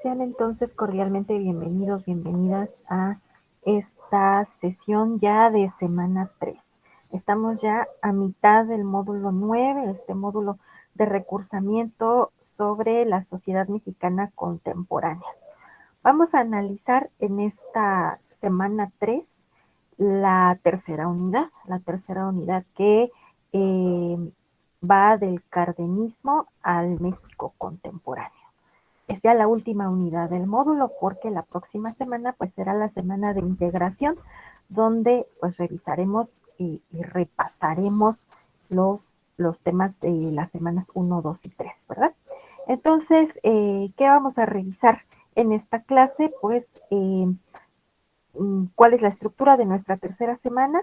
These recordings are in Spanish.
Sean entonces cordialmente bienvenidos, bienvenidas a esta sesión ya de semana 3. Estamos ya a mitad del módulo 9, este módulo de recursamiento sobre la sociedad mexicana contemporánea. Vamos a analizar en esta semana 3 la tercera unidad que va del cardenismo al México contemporáneo. Es ya la última unidad del módulo porque la próxima semana pues será la semana de integración donde pues revisaremos y repasaremos los temas de las semanas 1, 2 y 3, ¿verdad? Entonces, ¿qué vamos a revisar en esta clase? Pues, ¿cuál es la estructura de nuestra tercera semana?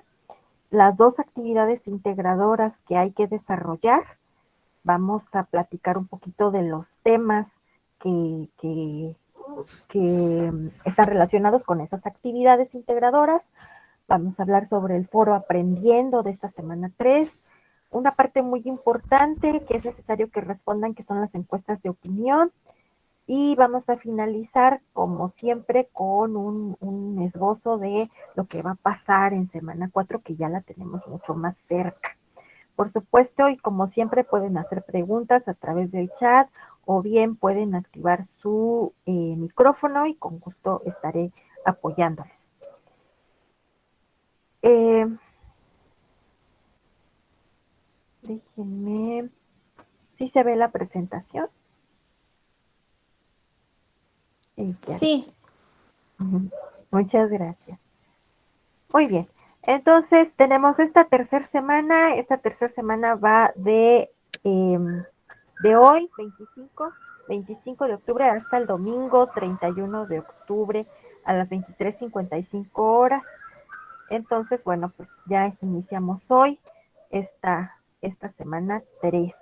Las dos actividades integradoras que hay que desarrollar. Vamos a platicar un poquito de los temas que, que, que están relacionados con esas actividades integradoras. Vamos a hablar sobre el foro Aprendiendo de esta semana 3. Una parte muy importante que es necesario que respondan, que son las encuestas de opinión. Y vamos a finalizar, como siempre, con un esbozo de lo que va a pasar en semana 4, que ya la tenemos mucho más cerca. Por supuesto, y como siempre, pueden hacer preguntas a través del chat o bien pueden activar su micrófono y con gusto estaré apoyándoles. Déjenme, ¿sí se ve la presentación? Sí. Muchas gracias. Muy bien. Entonces, tenemos esta tercera semana. Esta tercera semana va de hoy, 25 de octubre, hasta el domingo 31 de octubre a las 23:55 horas. Entonces, bueno, pues ya iniciamos hoy esta semana 3.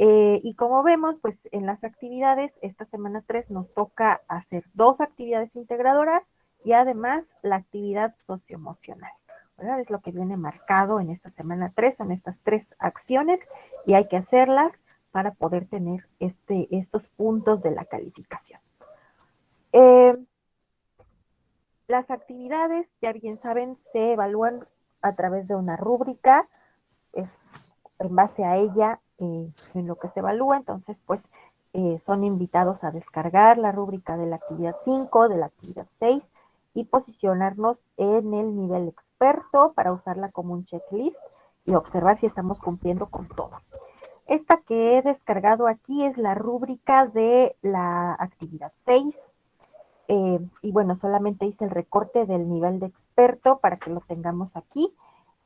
Y como vemos, pues en las actividades, esta semana 3 nos toca hacer dos actividades integradoras y además la actividad socioemocional, ¿verdad? Es lo que viene marcado en esta semana 3, son estas tres acciones y hay que hacerlas para poder tener estos puntos de la calificación. Las actividades, ya bien saben, se evalúan a través de una rúbrica, es en base a ella en lo que se evalúa, entonces pues son invitados a descargar la rúbrica de la actividad 5, de la actividad 6 y posicionarnos en el nivel experto para usarla como un checklist y observar si estamos cumpliendo con todo. Esta que he descargado aquí es la rúbrica de la actividad 6. Y bueno, solamente hice el recorte del nivel de experto para que lo tengamos aquí.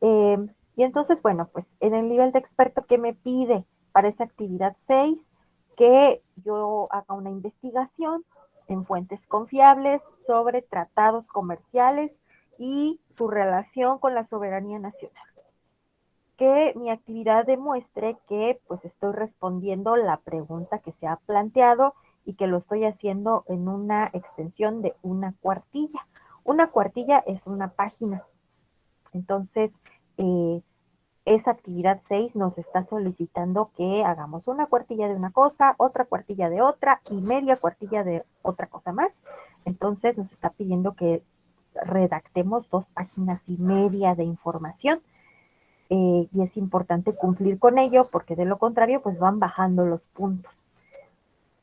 Eh, y entonces, bueno, pues en el nivel de experto, ¿qué me pide para esa actividad 6? Que yo haga una investigación en fuentes confiables sobre tratados comerciales y su relación con la soberanía nacional. Que mi actividad demuestre que pues estoy respondiendo la pregunta que se ha planteado y que lo estoy haciendo en una extensión de una cuartilla. Una cuartilla es una página. Entonces, esa actividad 6 nos está solicitando que hagamos una cuartilla de una cosa, otra cuartilla de otra y media cuartilla de otra cosa más. Entonces, nos está pidiendo que redactemos 2,5 páginas de información. Y es importante cumplir con ello porque de lo contrario pues van bajando los puntos.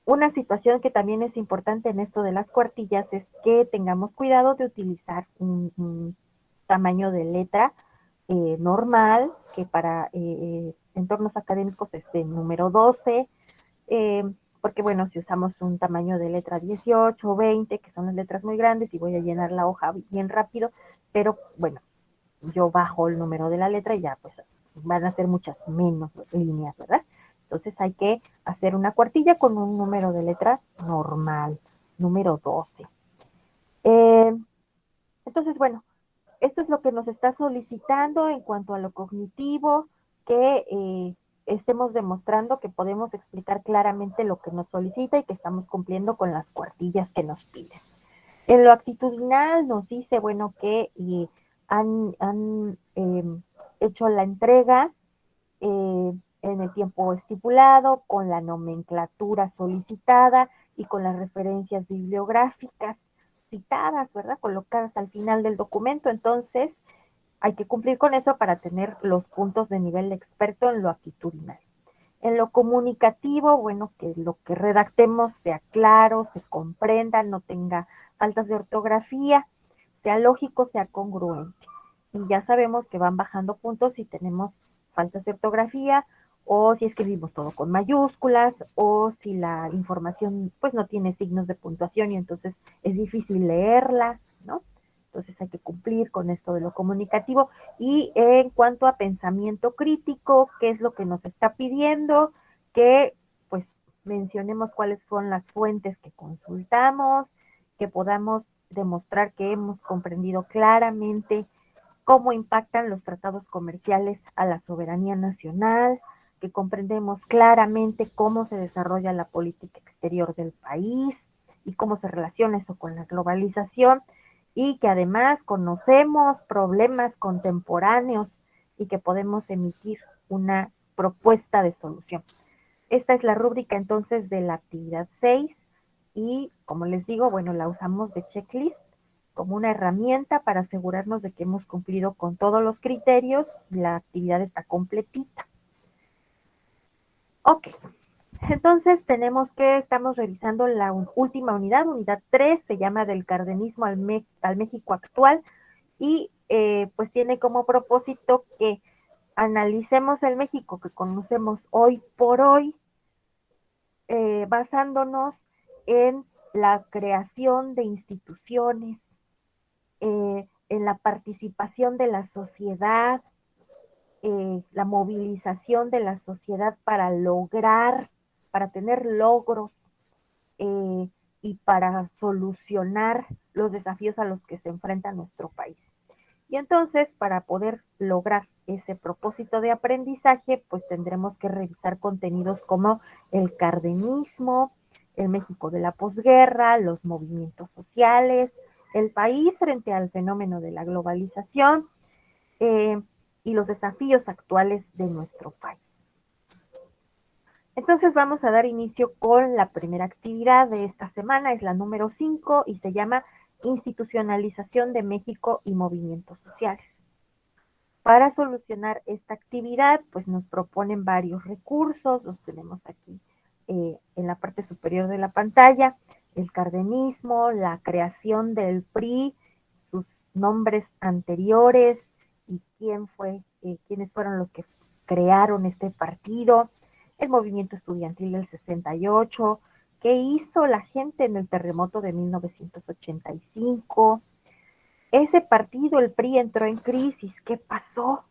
Una situación que también es importante en esto de las cuartillas es que tengamos cuidado de utilizar un tamaño de letra normal, que para entornos académicos es de número 12, porque bueno, si usamos un tamaño de letra 18 o 20, que son las letras muy grandes, y voy a llenar la hoja bien rápido, pero bueno, yo bajo el número de la letra y ya pues van a ser muchas menos líneas, ¿verdad? Entonces hay que hacer una cuartilla con un número de letra normal, número 12. Eh, entonces, bueno, esto es lo que nos está solicitando en cuanto a lo cognitivo, que estemos demostrando que podemos explicar claramente lo que nos solicita y que estamos cumpliendo con las cuartillas que nos piden. En lo actitudinal nos dice, bueno, que han hecho la entrega en el tiempo estipulado, con la nomenclatura solicitada y con las referencias bibliográficas citadas, ¿verdad? Colocadas al final del documento. Entonces, hay que cumplir con eso para tener los puntos de nivel experto en lo actitudinal. En lo comunicativo, bueno, que lo que redactemos sea claro, se comprenda, no tenga faltas de ortografía, sea lógico, sea congruente. Y ya sabemos que van bajando puntos si tenemos faltas de ortografía o si escribimos todo con mayúsculas o si la información pues no tiene signos de puntuación y entonces es difícil leerla, ¿no? Entonces hay que cumplir con esto de lo comunicativo. Y en cuanto a pensamiento crítico, ¿qué es lo que nos está pidiendo? Que pues mencionemos cuáles son las fuentes que consultamos, que podamos demostrar que hemos comprendido claramente cómo impactan los tratados comerciales a la soberanía nacional, que comprendemos claramente cómo se desarrolla la política exterior del país y cómo se relaciona eso con la globalización y que además conocemos problemas contemporáneos y que podemos emitir una propuesta de solución. Esta es la rúbrica entonces de la actividad 6 y como les digo, bueno, la usamos de checklist como una herramienta para asegurarnos de que hemos cumplido con todos los criterios y la actividad está completita. Ok, entonces tenemos que estamos revisando la última unidad, unidad 3, se llama del cardenismo al México actual y pues tiene como propósito que analicemos el México que conocemos hoy por hoy, basándonos en la creación de instituciones, en la participación de la sociedad, la movilización de la sociedad para lograr, para tener logros eh, y para solucionar los desafíos a los que se enfrenta nuestro país. Y entonces, para poder lograr ese propósito de aprendizaje, pues tendremos que revisar contenidos como el cardenismo, el México de la posguerra, los movimientos sociales, el país frente al fenómeno de la globalización eh, y los desafíos actuales de nuestro país. Entonces vamos a dar inicio con la primera actividad de esta semana, es la número 5 y se llama Institucionalización de México y Movimientos Sociales. Para solucionar esta actividad, pues nos proponen varios recursos, los tenemos aquí en la parte superior de la pantalla, el cardenismo, la creación del PRI, sus nombres anteriores y quiénes fueron los que crearon este partido, el movimiento estudiantil del 68, qué hizo la gente en el terremoto de 1985, ese partido, el PRI, entró en crisis. ¿Qué pasó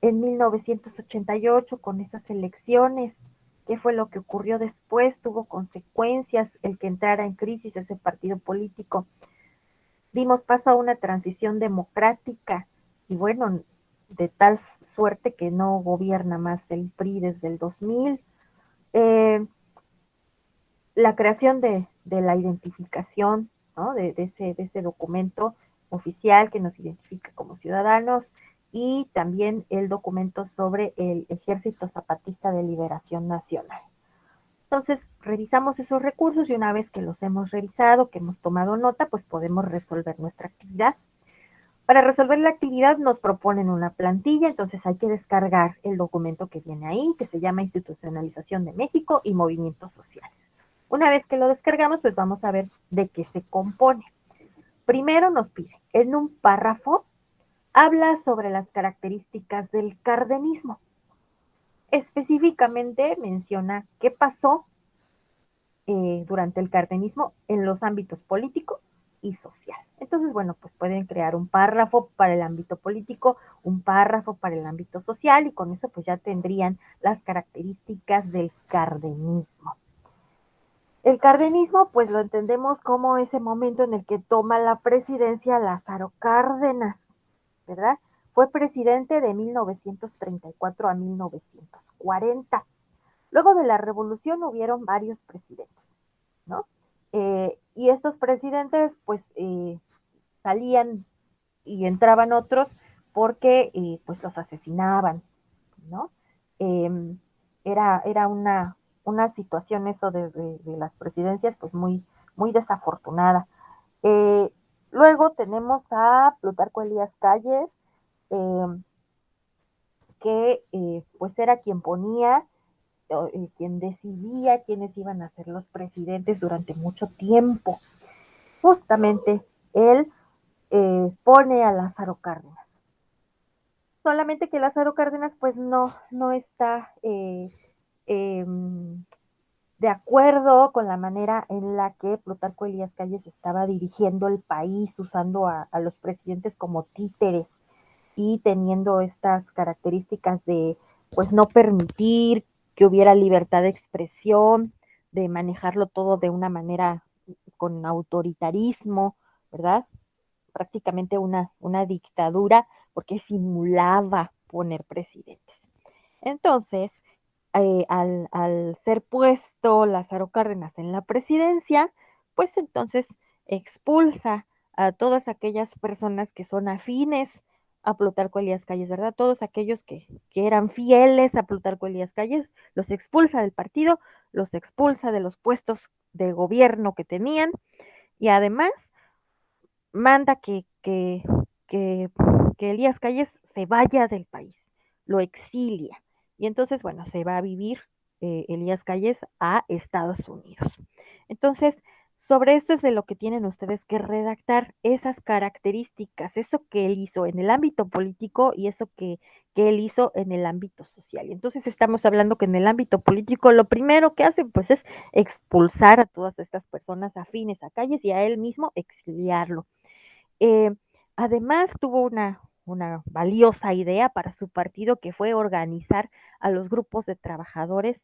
en 1988 con esas elecciones? ¿Qué fue lo que ocurrió después? ¿Tuvo consecuencias el que entrara en crisis ese partido político? Dimos paso a una transición democrática y bueno, de tal suerte que no gobierna más el PRI desde el 2000. Eh, la creación de la identificación, ¿no? De ese documento oficial que nos identifica como ciudadanos y también el documento sobre el Ejército Zapatista de Liberación Nacional. Entonces, revisamos esos recursos y una vez que los hemos revisado, que hemos tomado nota, pues podemos resolver nuestra actividad. Para resolver la actividad nos proponen una plantilla, entonces hay que descargar el documento que viene ahí, que se llama Institucionalización de México y Movimientos Sociales. Una vez que lo descargamos, pues vamos a ver de qué se compone. Primero nos pide, en un párrafo, habla sobre las características del cardenismo. Específicamente menciona qué pasó durante el cardenismo en los ámbitos político y social. Entonces, bueno, pues pueden crear un párrafo para el ámbito político, un párrafo para el ámbito social y con eso pues ya tendrían las características del cardenismo. El cardenismo, pues lo entendemos como ese momento en el que toma la presidencia Lázaro Cárdenas, ¿verdad? Fue presidente de 1934 a 1940. Luego de la revolución hubieron varios presidentes, ¿no? Y estos presidentes, pues, salían y entraban otros porque, pues, los asesinaban, ¿no? era una situación eso de las presidencias pues muy desafortunada. Eh, Luego tenemos a Plutarco Elías Calles, eh, que pues era quien ponía, quien decidía quiénes iban a ser los presidentes durante mucho tiempo. Justamente él pone a Lázaro Cárdenas. Solamente que Lázaro Cárdenas pues no está eh, de acuerdo con la manera en la que Plutarco Elías Calles estaba dirigiendo el país, usando a los presidentes como títeres y teniendo estas características de pues no permitir que hubiera libertad de expresión, de manejarlo todo de una manera con autoritarismo, ¿verdad? Prácticamente una dictadura porque simulaba poner presidentes. Entonces, al ser puesto Lázaro Cárdenas en la presidencia, pues entonces expulsa a todas aquellas personas que son afines a Plutarco Elías Calles, ¿verdad? Todos aquellos que eran fieles a Plutarco Elías Calles, los expulsa del partido, los expulsa de los puestos de gobierno que tenían y además manda que, que Elías Calles se vaya del país, lo exilia. Y entonces, bueno, se va a vivir Elías Calles a Estados Unidos. Entonces, sobre esto es de lo que tienen ustedes que redactar esas características, eso que él hizo en el ámbito político y eso que él hizo en el ámbito social. Y entonces estamos hablando que en el ámbito político lo primero que hace pues es expulsar a todas estas personas afines a Calles y a él mismo exiliarlo. Eh, Además, tuvo una valiosa idea para su partido que fue organizar a los grupos de trabajadores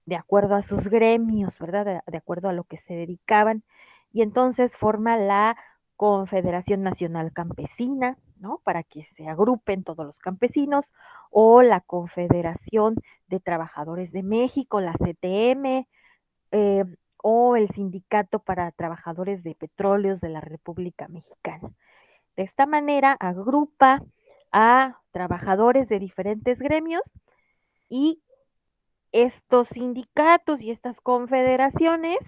de acuerdo a sus gremios, ¿verdad? De acuerdo a lo que se dedicaban. Y entonces forma la Confederación Nacional Campesina, ¿no? Para que se agrupen todos los campesinos, o la Confederación de Trabajadores de México, la CTM, eh, o el Sindicato para Trabajadores de Petróleos de la República Mexicana. De esta manera agrupa a trabajadores de diferentes gremios y estos sindicatos y estas confederaciones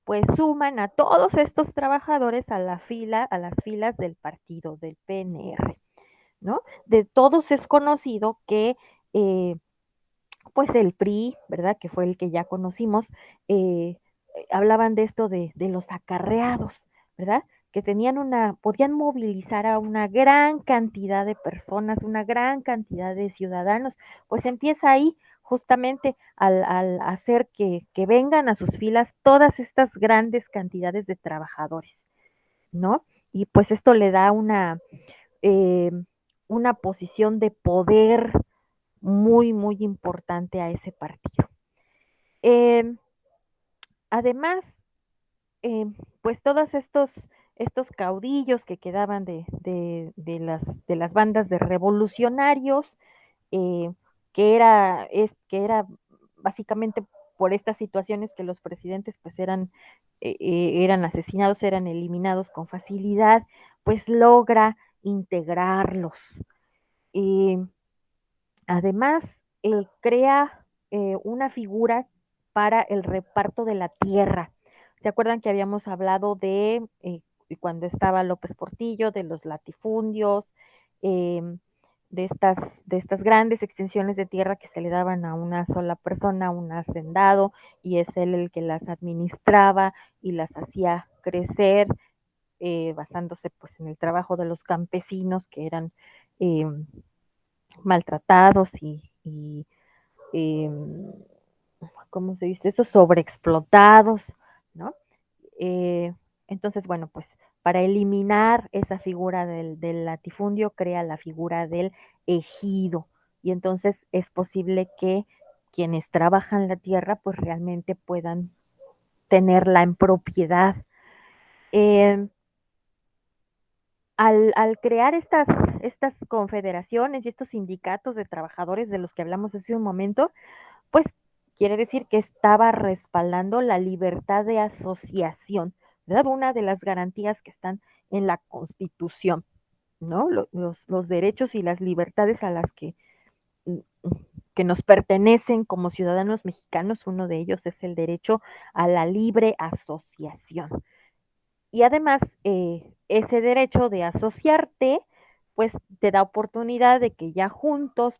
pues suman a todos estos trabajadores a la fila, a las filas del partido del PNR, ¿no? De todos es conocido que pues el PRI, ¿verdad? Que fue el que ya conocimos, hablaban de esto de los acarreados, ¿verdad? Que tenían podían movilizar a una gran cantidad de personas, una gran cantidad de ciudadanos, pues empieza ahí justamente al hacer que vengan a sus filas todas estas grandes cantidades de trabajadores, ¿no? Y pues esto le da eh, una posición de poder muy importante a ese partido. Eh, Además, eh, pues todos estos caudillos que quedaban de las bandas de revolucionarios, eh, que era básicamente por estas situaciones que los presidentes pues eran asesinados, eran eliminados con facilidad, pues logra integrarlos. Eh, Además, crea una figura para el reparto de la tierra. ¿Se acuerdan que habíamos hablado cuando estaba López Portillo, de los latifundios, eh, de estas grandes extensiones de tierra que se le daban a una sola persona, un hacendado, y es él el que las administraba y las hacía crecer, basándose pues en el trabajo de los campesinos que eran eh, maltratados y eh, ¿cómo se dice eso? Sobreexplotados, ¿no? Eh, entonces, bueno, pues para eliminar esa figura del latifundio, crea la figura del ejido. Y entonces es posible que quienes trabajan la tierra, pues realmente puedan tenerla en propiedad. Eh, al crear estas confederaciones y estos sindicatos de trabajadores de los que hablamos hace un momento, pues quiere decir que estaba respaldando la libertad de asociación, ¿verdad? Una de las garantías que están en la Constitución, ¿no? Los derechos y las libertades a las que que nos pertenecen como ciudadanos mexicanos. Uno de ellos es el derecho a la libre asociación. Y además, ese derecho de asociarte, pues te da oportunidad de que ya juntos,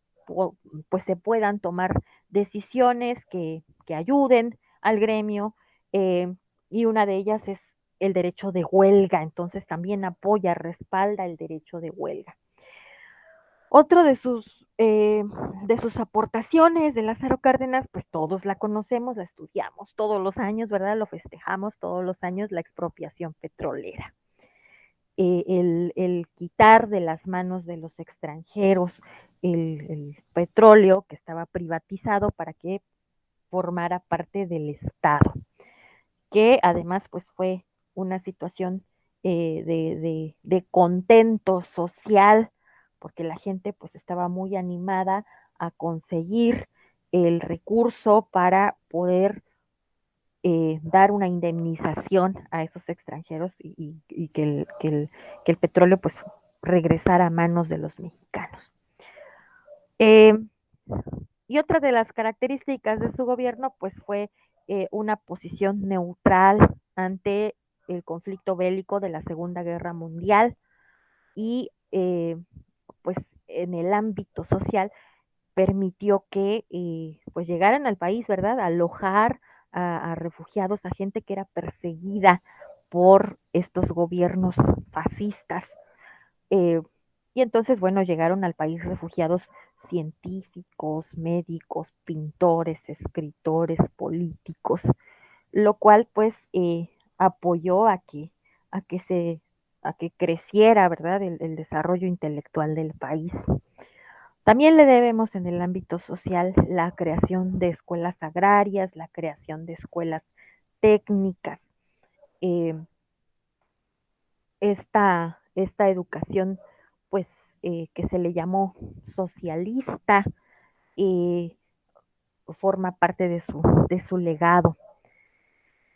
pues se puedan tomar decisiones que ayuden al gremio, y una de ellas es el derecho de huelga, entonces también apoya, respalda el derecho de huelga. Otro de sus aportaciones de Lázaro Cárdenas, pues todos la conocemos, la estudiamos todos los años, ¿verdad? Lo festejamos todos los años, la expropiación petrolera. El quitar de las manos de los extranjeros el petróleo que estaba privatizado para que formara parte del Estado, que además pues fue una situación de contento social, porque la gente pues estaba muy animada a conseguir el recurso para poder dar una indemnización a esos extranjeros y que el petróleo pues regresara a manos de los mexicanos. Eh, y otra de las características de su gobierno pues fue una posición neutral ante el conflicto bélico de la Segunda Guerra Mundial y pues en el ámbito social permitió que pues llegaran al país, ¿verdad? A alojar a refugiados, a gente que era perseguida por estos gobiernos fascistas. Eh, y entonces, bueno, llegaron al país refugiados científicos, médicos, pintores, escritores, políticos, lo cual pues apoyó a que se, a que creciera, ¿verdad? El desarrollo intelectual del país. También le debemos en el ámbito social la creación de escuelas agrarias, la creación de escuelas técnicas, eh, esta educación pues que se le llamó socialista, eh, forma parte de su legado.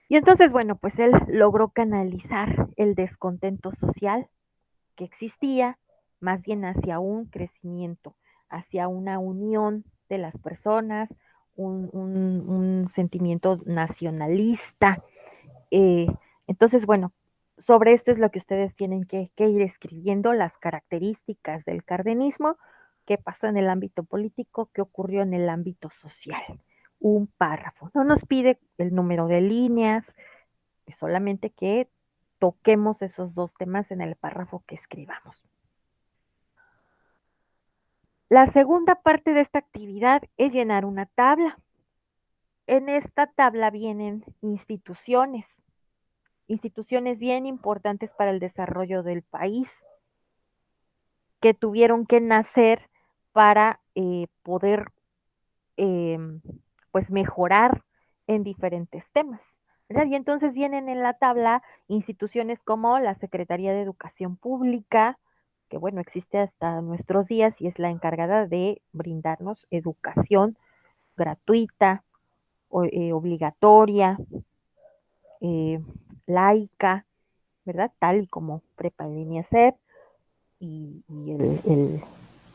Y entonces, bueno, pues él logró canalizar el descontento social que existía más bien hacia un crecimiento, hacia una unión de las personas, un sentimiento nacionalista. Eh, entonces, bueno, sobre esto es lo que ustedes tienen que ir escribiendo, las características del cardenismo, qué pasó en el ámbito político, qué ocurrió en el ámbito social. Un párrafo. No nos pide el número de líneas, solamente que toquemos esos dos temas en el párrafo que escribamos. La segunda parte de esta actividad es llenar una tabla. En esta tabla vienen instituciones bien importantes para el desarrollo del país, que tuvieron que nacer para poder eh, pues mejorar en diferentes temas, ¿verdad? Y entonces vienen en la tabla instituciones como la Secretaría de Educación Pública, que bueno, existe hasta nuestros días y es la encargada de brindarnos educación gratuita, obligatoria, eh, laica, ¿verdad? Tal y como Prepa Línea SEP y el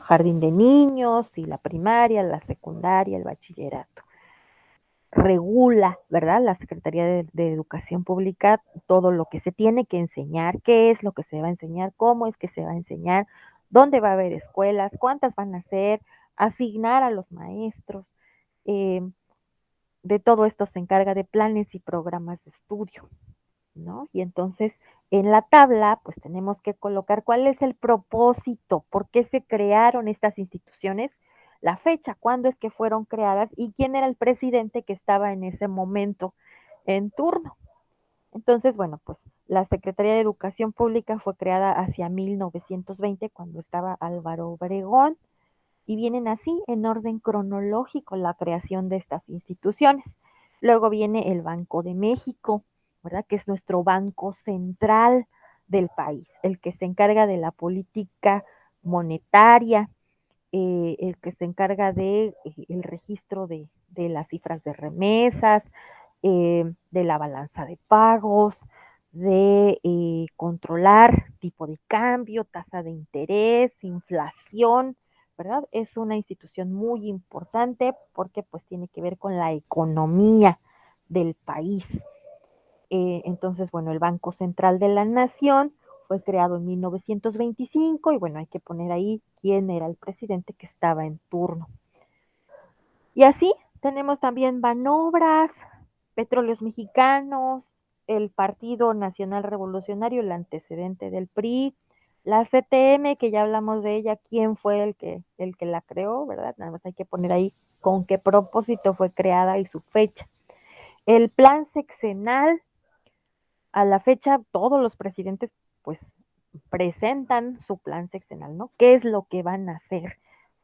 jardín de niños y la primaria, la secundaria, el bachillerato. Regula, ¿verdad? La Secretaría de Educación Pública todo lo que se tiene que enseñar, qué es lo que se va a enseñar, cómo es que se va a enseñar, dónde va a haber escuelas, cuántas van a ser, asignar a los maestros. Eh, de todo esto se encarga de planes y programas de estudio, ¿no? Y entonces en la tabla, pues tenemos que colocar cuál es el propósito, por qué se crearon estas instituciones, la fecha, cuándo es que fueron creadas y quién era el presidente que estaba en ese momento en turno. Entonces, bueno, pues la Secretaría de Educación Pública fue creada hacia 1920 cuando estaba Álvaro Obregón y vienen así en orden cronológico la creación de estas instituciones. Luego viene el Banco de México, ¿verdad? Que es nuestro banco central del país, el que se encarga de la política monetaria, el que se encarga de el registro de las cifras de remesas, de la balanza de pagos, de controlar tipo de cambio, tasa de interés, inflación, ¿verdad? Es una institución muy importante porque pues tiene que ver con la economía del país. Entonces, bueno, el Banco Central de la Nación fue creado en 1925 y bueno, hay que poner ahí quién era el presidente que estaba en turno. Y así tenemos también Banobras, Petróleos Mexicanos, el Partido Nacional Revolucionario, el antecedente del PRI, la CTM, que ya hablamos de ella, quién fue el que la creó, ¿verdad? Nada más hay que poner ahí con qué propósito fue creada y su fecha. El plan sexenal, a la fecha, todos los presidentes, pues, presentan su plan sexenal, ¿no? ¿Qué es lo que van a hacer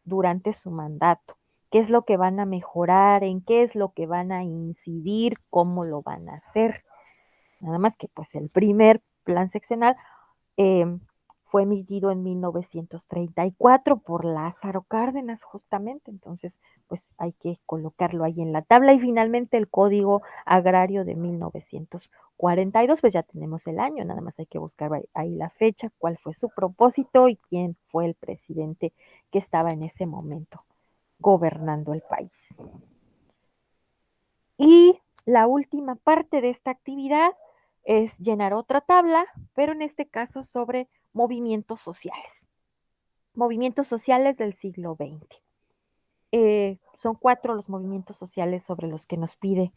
durante su mandato? ¿Qué es lo que van a mejorar? ¿En qué es lo que van a incidir? ¿Cómo lo van a hacer? Nada más que, pues, el primer plan sexenal eh, fue emitido en 1934 por Lázaro Cárdenas, justamente. Entonces, pues hay que colocarlo ahí en la tabla. Y finalmente el Código Agrario de 1942, pues ya tenemos el año, nada más hay que buscar ahí la fecha, cuál fue su propósito y quién fue el presidente que estaba en ese momento gobernando el país. Y la última parte de esta actividad es llenar otra tabla, pero en este caso sobre movimientos sociales del siglo XX. Son 4 los movimientos sociales sobre los que nos pide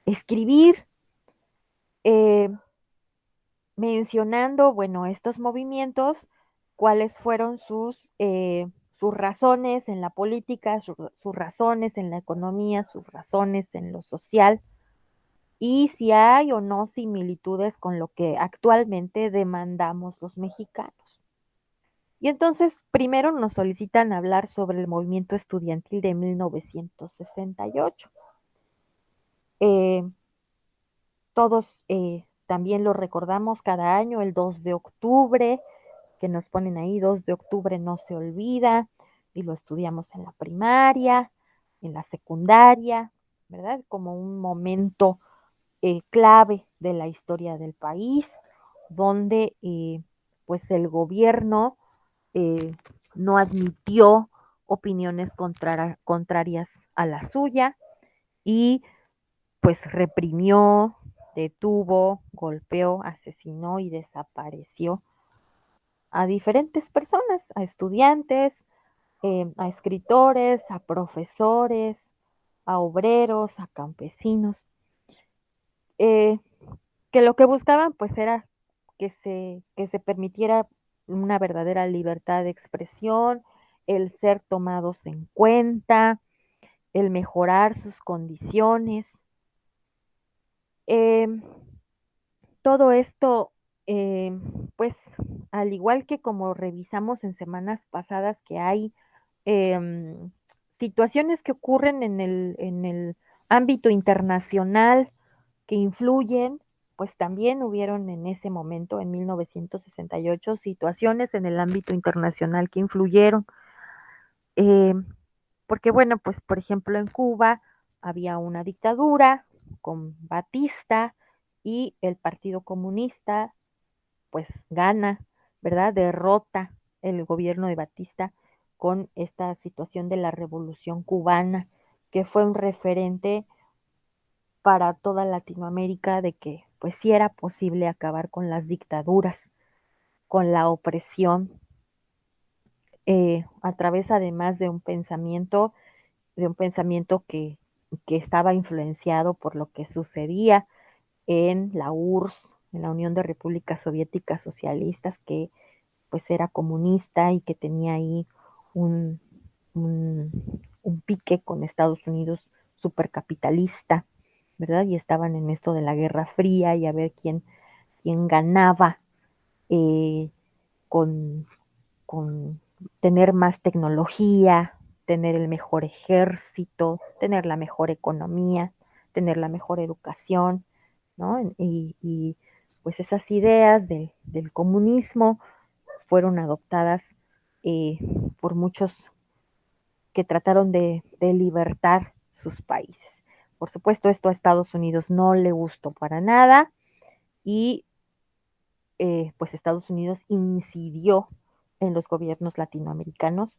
escribir, eh, mencionando, bueno, estos movimientos, cuáles fueron sus razones en la política, sus razones en la economía, sus razones en lo social, y si hay o no similitudes con lo que actualmente demandamos los mexicanos. Y entonces, primero nos solicitan hablar sobre el movimiento estudiantil de 1968. Eh, Todos también lo recordamos cada año, el 2 de octubre, que nos ponen ahí, 2 de octubre no se olvida, y lo estudiamos en la primaria, en la secundaria, ¿verdad? Como un momento clave de la historia del país, donde pues el gobierno eh, no admitió opiniones contrarias a la suya y pues reprimió, detuvo, golpeó, asesinó y desapareció a diferentes personas, a estudiantes, a escritores, a profesores, a obreros, a campesinos, eh, que lo que buscaban pues era que se permitiera una verdadera libertad de expresión, el ser tomados en cuenta, el mejorar sus condiciones. Eh, Todo esto, eh, pues, al igual que como revisamos en semanas pasadas, que hay situaciones que ocurren en el ámbito internacional que influyen, pues también hubieron en ese momento, en 1968, situaciones en el ámbito internacional que influyeron. Eh, Porque bueno, pues por ejemplo en Cuba había una dictadura con Batista y el Partido Comunista pues gana, ¿verdad? Derrota el gobierno de Batista con esta situación de la Revolución Cubana, que fue un referente para toda Latinoamérica de que pues sí era posible acabar con las dictaduras, con la opresión, a través además de un pensamiento que estaba influenciado por lo que sucedía en la URSS, en la Unión de Repúblicas Soviéticas Socialistas, que pues era comunista y que tenía ahí un, un, un pique con Estados Unidos supercapitalista, ¿verdad? Y estaban en esto de la Guerra Fría y a ver quién ganaba eh, con, con tener más tecnología, tener el mejor ejército, tener la mejor economía, tener la mejor educación, ¿no? Y pues esas ideas del comunismo fueron adoptadas eh, por muchos que trataron de libertar sus países. Por supuesto, esto a Estados Unidos no le gustó para nada y pues Estados Unidos incidió en los gobiernos latinoamericanos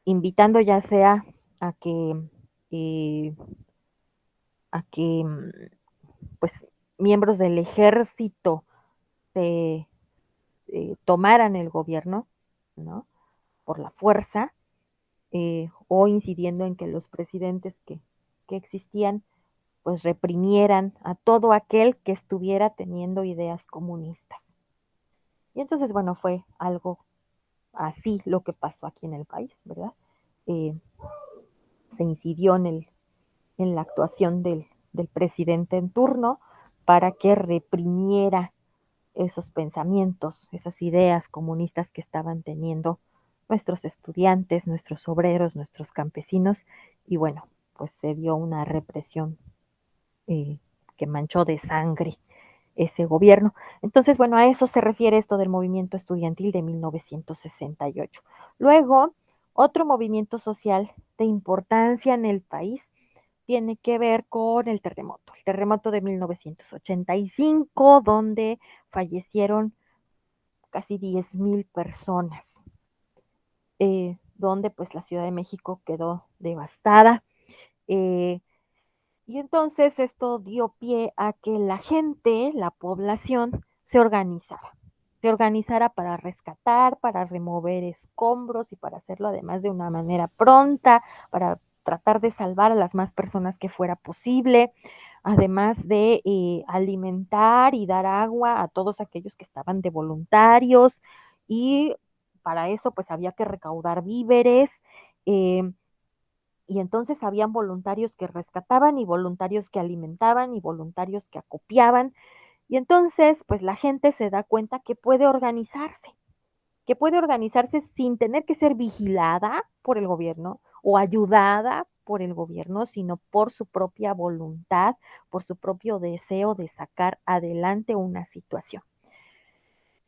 invitando ya sea a que, eh, a que pues miembros del ejército se tomaran el gobierno, ¿no? Por la fuerza, o incidiendo en que los presidentes que existían pues reprimieran a todo aquel que estuviera teniendo ideas comunistas. Y entonces, bueno, fue algo así lo que pasó aquí en el país, ¿verdad? Eh, Se incidió en la actuación del presidente en turno para que reprimiera esos pensamientos, esas ideas comunistas que estaban teniendo nuestros estudiantes, nuestros obreros, nuestros campesinos, y bueno, pues se dio una represión eh, que manchó de sangre ese gobierno. Entonces, bueno, a eso se refiere esto del movimiento estudiantil de 1968. Luego, otro movimiento social de importancia en el país tiene que ver con el terremoto de 1985, donde fallecieron casi 10,000 personas, donde pues la Ciudad de México quedó devastada. Eh, y entonces esto dio pie a que la gente, la población, se organizara para rescatar, para remover escombros y para hacerlo además de una manera pronta, para tratar de salvar a las más personas que fuera posible, además de alimentar y dar agua a todos aquellos que estaban de voluntarios y para eso pues había que recaudar víveres. eh, y entonces habían voluntarios que rescataban y voluntarios que alimentaban y voluntarios que acopiaban. Y entonces, pues la gente se da cuenta que puede organizarse sin tener que ser vigilada por el gobierno o ayudada por el gobierno, sino por su propia voluntad, por su propio deseo de sacar adelante una situación.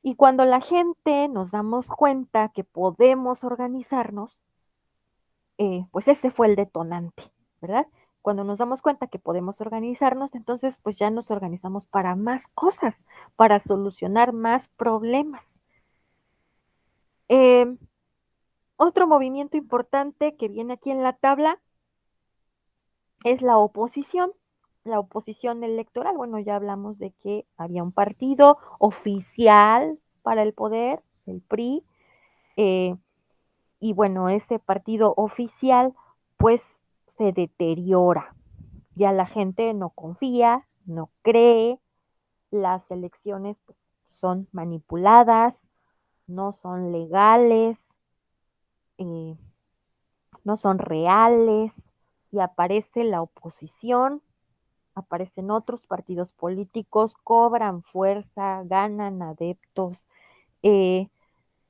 Y cuando la gente nos damos cuenta que podemos organizarnos, pues ese fue el detonante, ¿verdad? Cuando nos damos cuenta que podemos organizarnos, entonces pues ya nos organizamos para más cosas, para solucionar más problemas. Eh, Otro movimiento importante que viene aquí en la tabla es la oposición electoral. Bueno, ya hablamos de que había un partido oficial para el poder, el PRI, eh, y bueno, ese partido oficial pues se deteriora. Ya la gente no confía, no cree, las elecciones pues, son manipuladas, no son legales, eh, no son reales, y aparece la oposición, aparecen otros partidos políticos, cobran fuerza, ganan adeptos, eh,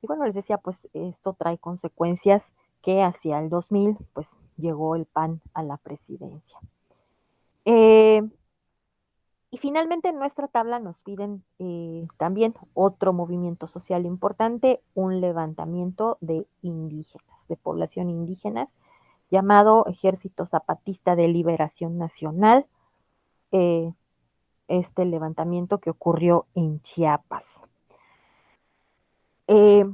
y bueno, les decía, pues esto trae consecuencias que hacia el 2000, pues llegó el PAN a la presidencia. Eh, Y finalmente en nuestra tabla nos piden también otro movimiento social importante, un levantamiento de indígenas, de población indígena, llamado Ejército Zapatista de Liberación Nacional, eh, este levantamiento que ocurrió en Chiapas. Eh,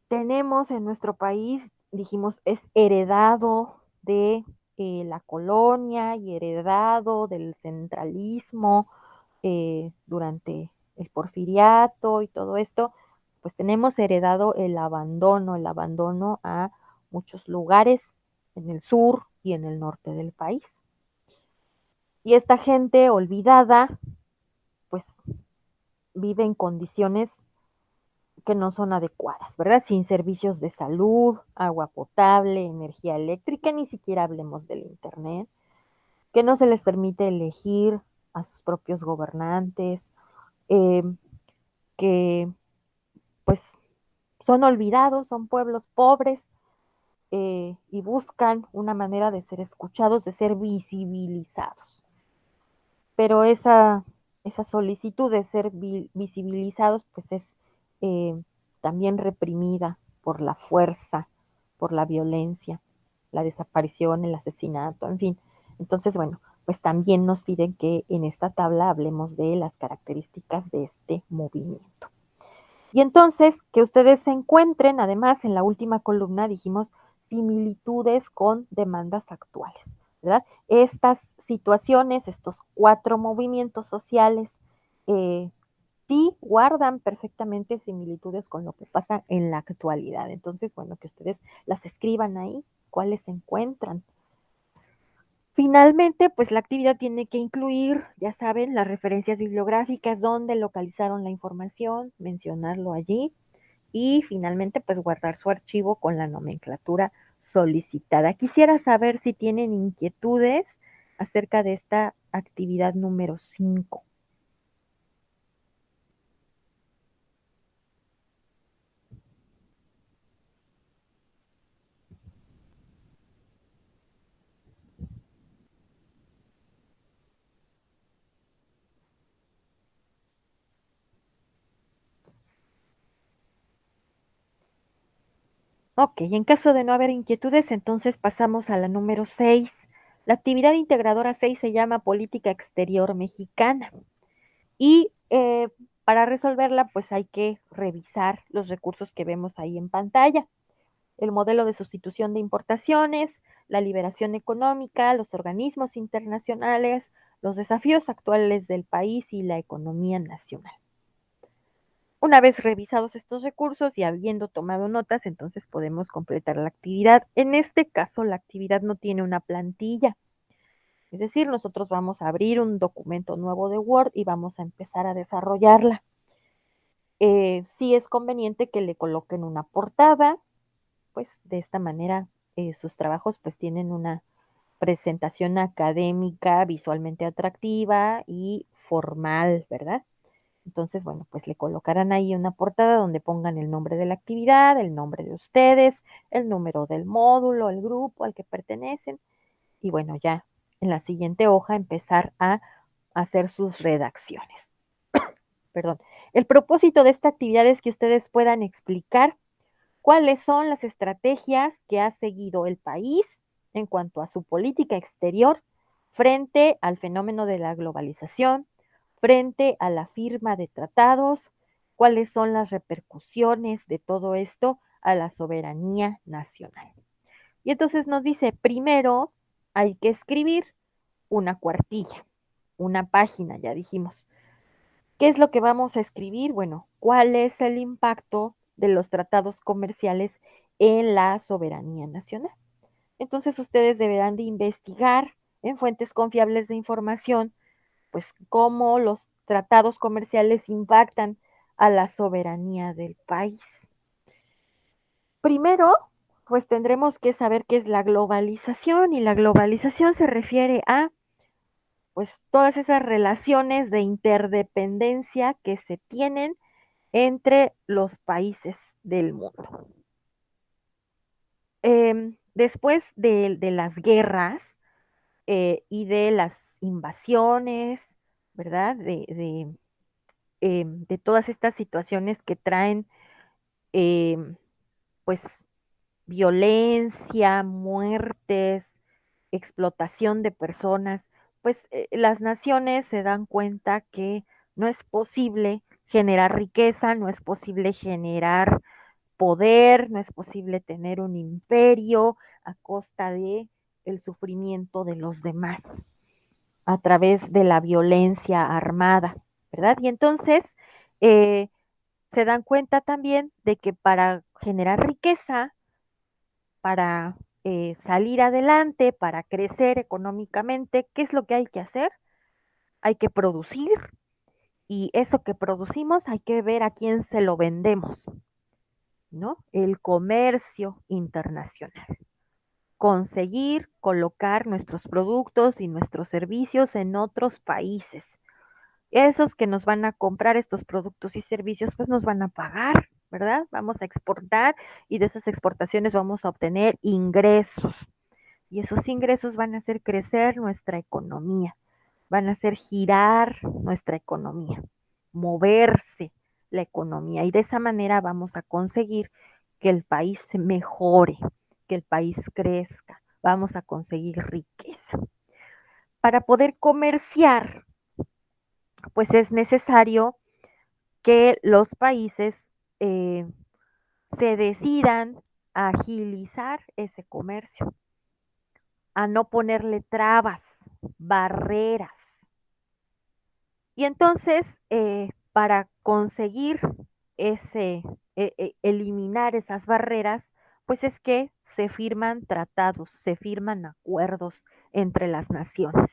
Tenemos en nuestro país, dijimos, es heredado de la colonia y heredado del centralismo durante el porfiriato y todo esto, pues tenemos heredado el abandono a muchos lugares en el sur y en el norte del país. Y esta gente olvidada, pues vive en condiciones que no son adecuadas, ¿verdad? Sin servicios de salud, agua potable, energía eléctrica, ni siquiera hablemos del internet, que no se les permite elegir a sus propios gobernantes, eh, que pues son olvidados, son pueblos pobres y buscan una manera de ser escuchados, de ser visibilizados. Pero esa solicitud de ser visibilizados pues es eh, también reprimida por la fuerza, por la violencia, la desaparición, el asesinato, en fin. Entonces, bueno, pues también nos piden que en esta tabla hablemos de las características de este movimiento. Y entonces, que ustedes se encuentren, además, en la última columna dijimos similitudes con demandas actuales, ¿verdad? Estas situaciones, estos 4 movimientos sociales, sí guardan perfectamente similitudes con lo que pasa en la actualidad. Entonces, bueno, que ustedes las escriban ahí, cuáles se encuentran. Finalmente, pues la actividad tiene que incluir, ya saben, las referencias bibliográficas, dónde localizaron la información, mencionarlo allí y finalmente, pues guardar su archivo con la nomenclatura solicitada. Quisiera saber si tienen inquietudes acerca de esta actividad número 5. Ok, en caso de no haber inquietudes, entonces pasamos a la número 6. La actividad integradora 6 se llama Política Exterior Mexicana. Y para resolverla, pues hay que revisar los recursos que vemos ahí en pantalla. El modelo de sustitución de importaciones, la liberación económica, los organismos internacionales, los desafíos actuales del país y la economía nacional. Una vez revisados estos recursos y habiendo tomado notas, entonces podemos completar la actividad. En este caso, la actividad no tiene una plantilla. Es decir, nosotros vamos a abrir un documento nuevo de Word y vamos a empezar a desarrollarla. Sí es conveniente que le coloquen una portada, pues de esta manera sus trabajos pues tienen una presentación académica visualmente atractiva y formal, ¿verdad? Entonces, bueno, pues le colocarán ahí una portada donde pongan el nombre de la actividad, el nombre de ustedes, el número del módulo, el grupo al que pertenecen y bueno, ya en la siguiente hoja empezar a hacer sus redacciones. Perdón. El propósito de esta actividad es que ustedes puedan explicar cuáles son las estrategias que ha seguido el país en cuanto a su política exterior frente al fenómeno de la globalización, frente a la firma de tratados, cuáles son las repercusiones de todo esto a la soberanía nacional. Y entonces nos dice, primero hay que escribir una cuartilla, una página, ya dijimos. ¿Qué es lo que vamos a escribir? Bueno, ¿cuál es el impacto de los tratados comerciales en la soberanía nacional? Entonces ustedes deberán de investigar en fuentes confiables de información, pues cómo los tratados comerciales impactan a la soberanía del país. Primero, pues tendremos que saber qué es la globalización y la globalización se refiere a pues todas esas relaciones de interdependencia que se tienen entre los países del mundo. Después de las guerras y de las invasiones, ¿verdad? De todas estas situaciones que traen, pues, violencia, muertes, explotación de personas, pues las naciones se dan cuenta que no es posible generar riqueza, no es posible generar poder, no es posible tener un imperio a costa de el sufrimiento de los demás a través de la violencia armada, ¿verdad? Y entonces eh, se dan cuenta también de que para generar riqueza, para salir adelante, para crecer económicamente, ¿qué es lo que hay que hacer? Hay que producir y eso que producimos hay que ver a quién se lo vendemos, ¿no? El comercio internacional. Conseguir colocar nuestros productos y nuestros servicios en otros países. Esos que nos van a comprar estos productos y servicios, pues nos van a pagar, ¿verdad? Vamos a exportar y de esas exportaciones vamos a obtener ingresos. Y esos ingresos van a hacer crecer nuestra economía, van a hacer girar nuestra economía, moverse la economía. Y de esa manera vamos a conseguir que el país se mejore, que el país crezca, vamos a conseguir riqueza. Para poder comerciar, pues es necesario que los países eh, se decidan a agilizar ese comercio, a no ponerle trabas, barreras. Y entonces, para conseguir eliminar esas barreras, pues es que se firman tratados, se firman acuerdos entre las naciones.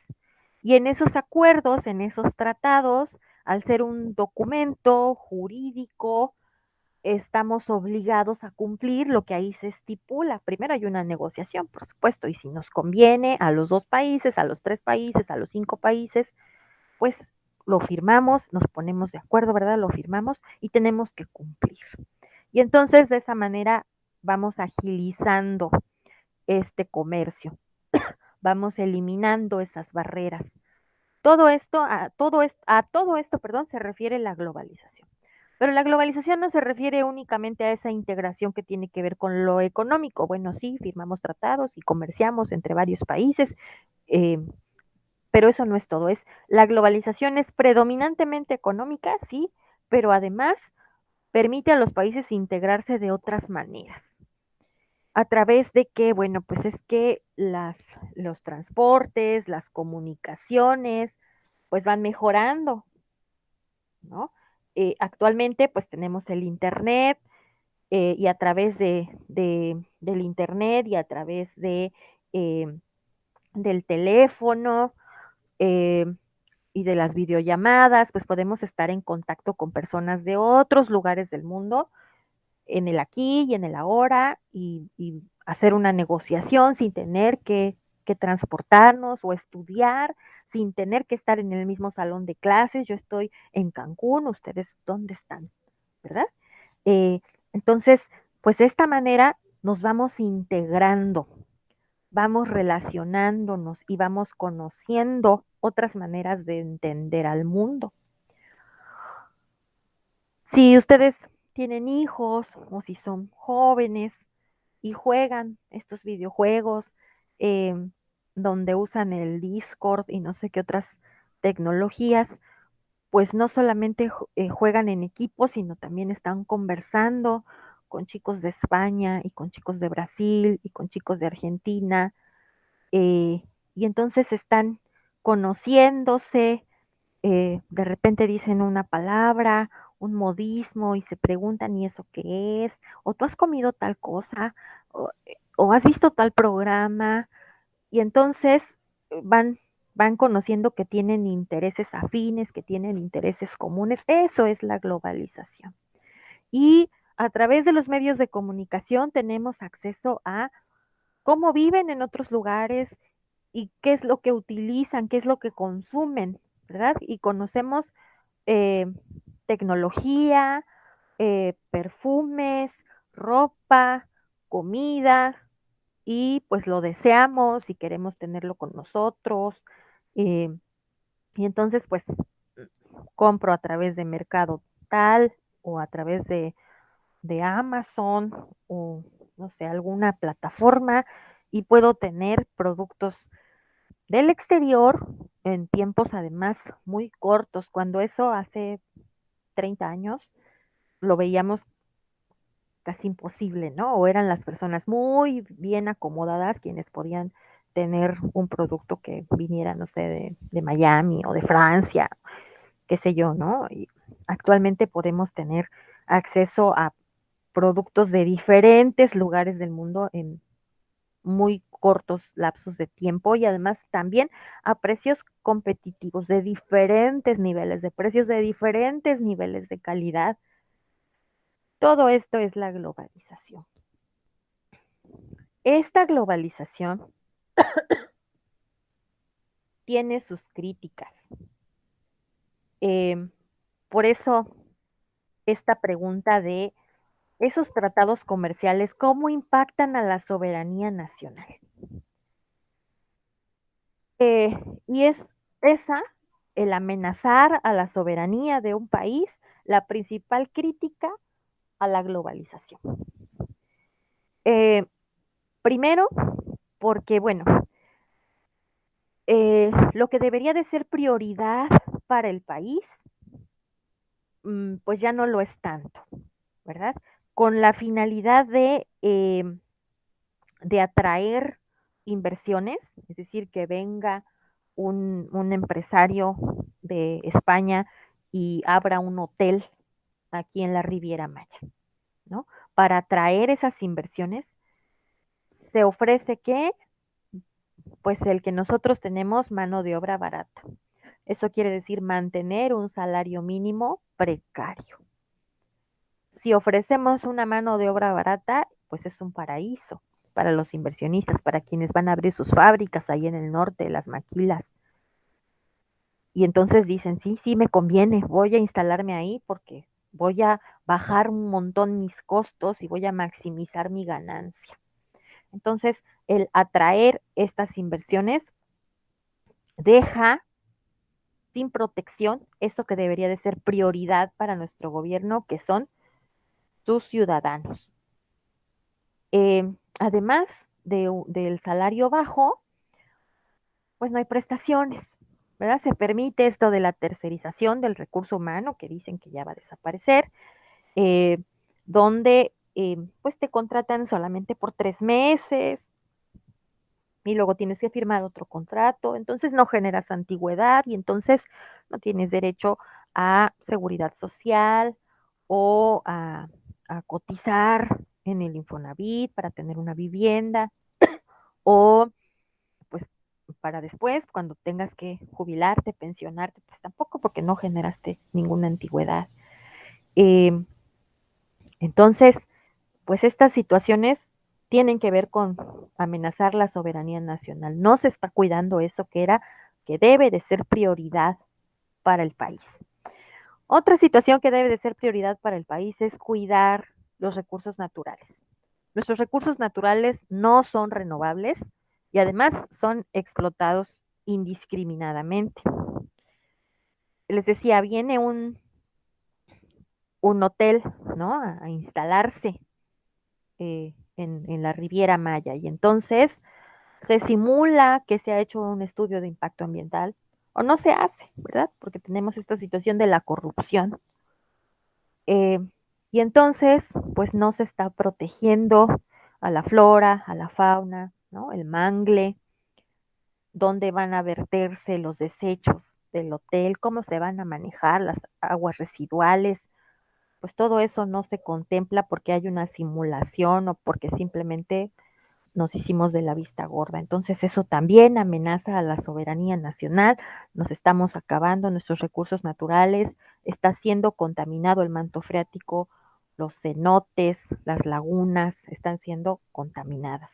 Y en esos acuerdos, en esos tratados, al ser un documento jurídico, estamos obligados a cumplir lo que ahí se estipula. Primero hay una negociación, por supuesto, y si nos conviene a los 2 países, a los 3 países, a los 5 países, pues lo firmamos, nos ponemos de acuerdo, ¿verdad? Lo firmamos y tenemos que cumplir. Y entonces de esa manera vamos agilizando este comercio, vamos eliminando esas barreras. A todo esto, perdón, se refiere la globalización. Pero la globalización no se refiere únicamente a esa integración que tiene que ver con lo económico. Bueno, sí, firmamos tratados y comerciamos entre varios países, eh, pero eso no es todo. La globalización es predominantemente económica, sí, pero además permite a los países integrarse de otras maneras. A través de que, bueno, pues es que los transportes, las comunicaciones, pues van mejorando, ¿no? Actualmente, pues tenemos el Internet, y a través del Internet y a través eh, del teléfono, eh, y de las videollamadas, pues podemos estar en contacto con personas de otros lugares del mundo, en el aquí y en el ahora, y hacer una negociación sin tener que transportarnos o estudiar, sin tener que estar en el mismo salón de clases. Yo estoy en Cancún, ustedes, ¿dónde están? ¿Verdad? Eh, entonces, pues de esta manera nos vamos integrando, vamos relacionándonos y vamos conociendo otras maneras de entender al mundo. Si ustedes tienen hijos o si son jóvenes y juegan estos videojuegos, eh, donde usan el Discord y no sé qué otras tecnologías, pues no solamente juegan en equipo, sino también están conversando con chicos de España y con chicos de Brasil y con chicos de Argentina, eh, y entonces están conociéndose, de repente dicen una palabra, un modismo y se preguntan, ¿y eso qué es? O tú has comido tal cosa, o has visto tal programa, y entonces van conociendo que tienen intereses afines, que tienen intereses comunes. Eso es la globalización. Y a través de los medios de comunicación tenemos acceso a cómo viven en otros lugares y qué es lo que utilizan, qué es lo que consumen, ¿verdad? Y conocemos eh, tecnología, perfumes, ropa, comida, y pues lo deseamos y queremos tenerlo con nosotros. eh, y entonces pues compro a través de Mercado Tal o a través de Amazon o no sé, alguna plataforma, y puedo tener productos del exterior en tiempos además muy cortos, cuando eso hace 30 años lo veíamos casi imposible, ¿no? O eran las personas muy bien acomodadas quienes podían tener un producto que viniera, no sé, de Miami o de Francia, qué sé yo, ¿no? Y actualmente podemos tener acceso a productos de diferentes lugares del mundo en muy cortos lapsos de tiempo, y además también a precios competitivos de diferentes niveles de precios, de diferentes niveles de calidad. Todo esto es la globalización. Esta globalización tiene sus críticas. Eh, por eso esta pregunta de esos tratados comerciales, ¿cómo impactan a la soberanía nacional? Eh, y es esa, el amenazar a la soberanía de un país, la principal crítica a la globalización. Eh, Primero, porque, bueno, lo que debería de ser prioridad para el país, pues ya no lo es tanto, ¿verdad? con la finalidad de atraer inversiones, es decir, que venga un empresario de España y abra un hotel aquí en la Riviera Maya, ¿no? Para atraer esas inversiones, se ofrece que, pues el que nosotros tenemos mano de obra barata. Eso quiere decir mantener un salario mínimo precario. Si ofrecemos una mano de obra barata, pues es un paraíso para los inversionistas, para quienes van a abrir sus fábricas ahí en el norte, las maquilas. Y entonces dicen, sí, sí, me conviene, voy a instalarme ahí porque voy a bajar un montón mis costos y voy a maximizar mi ganancia. Entonces, el atraer estas inversiones deja sin protección eso que debería de ser prioridad para nuestro gobierno, que son sus ciudadanos. Además del salario bajo, pues no hay prestaciones, ¿verdad? Se permite esto de la tercerización del recurso humano, que dicen que ya va a desaparecer, eh, donde pues te contratan solamente por 3 meses y luego tienes que firmar otro contrato, entonces no generas antigüedad y entonces no tienes derecho a seguridad social o a cotizar en el Infonavit para tener una vivienda o pues para después, cuando tengas que jubilarte, pensionarte, pues tampoco porque no generaste ninguna antigüedad. Eh, entonces, pues estas situaciones tienen que ver con amenazar la soberanía nacional. No se está cuidando eso que debe de ser prioridad para el país. Otra situación que debe de ser prioridad para el país es cuidar los recursos naturales. Nuestros recursos naturales no son renovables y además son explotados indiscriminadamente. Les decía, viene un hotel, ¿no? A instalarse en la Riviera Maya y entonces se simula que se ha hecho un estudio de impacto ambiental o no se hace, ¿verdad? Porque tenemos esta situación de la corrupción. Eh, y entonces, pues no se está protegiendo a la flora, a la fauna, ¿no? El mangle, dónde van a verterse los desechos del hotel, cómo se van a manejar las aguas residuales, pues todo eso no se contempla porque hay una simulación o porque simplemente nos hicimos de la vista gorda. Entonces eso también amenaza a la soberanía nacional, nos estamos acabando nuestros recursos naturales, está siendo contaminado el manto freático, los cenotes, las lagunas están siendo contaminadas.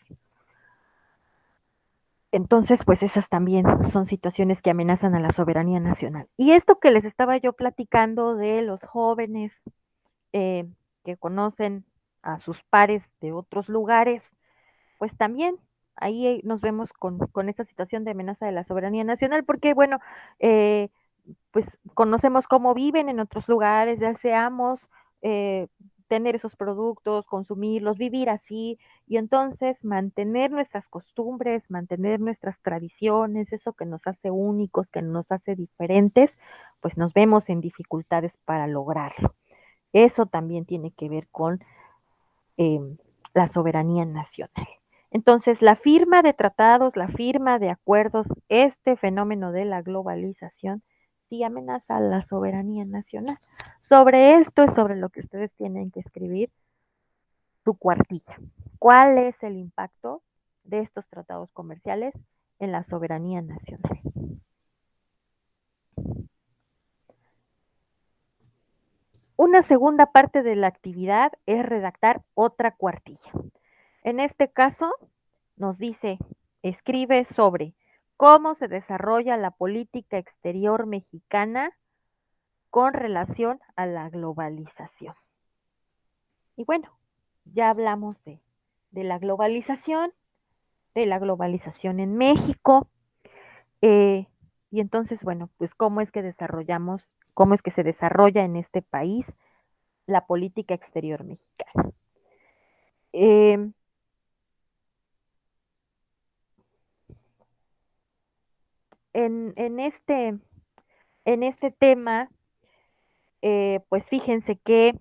Entonces, pues esas también son situaciones que amenazan a la soberanía nacional. Y esto que les estaba yo platicando de los jóvenes eh, que conocen a sus pares de otros lugares, pues también ahí nos vemos con esta situación de amenaza de la soberanía nacional, porque bueno, eh, pues conocemos cómo viven en otros lugares, deseamos eh, tener esos productos, consumirlos, vivir así, y entonces mantener nuestras costumbres, mantener nuestras tradiciones, eso que nos hace únicos, que nos hace diferentes, pues nos vemos en dificultades para lograrlo. Eso también tiene que ver con eh, la soberanía nacional. Entonces, la firma de tratados, la firma de acuerdos, este fenómeno de la globalización, sí amenaza a la soberanía nacional. Sobre esto es sobre lo que ustedes tienen que escribir su cuartilla. ¿Cuál es el impacto de estos tratados comerciales en la soberanía nacional? Una segunda parte de la actividad es redactar otra cuartilla. En este caso, nos dice, escribe sobre cómo se desarrolla la política exterior mexicana con relación a la globalización. Y bueno, ya hablamos de la globalización en México, eh, y entonces, bueno, pues cómo es que se desarrolla en este país la política exterior mexicana. Eh, en, en, este, en este tema, pues fíjense que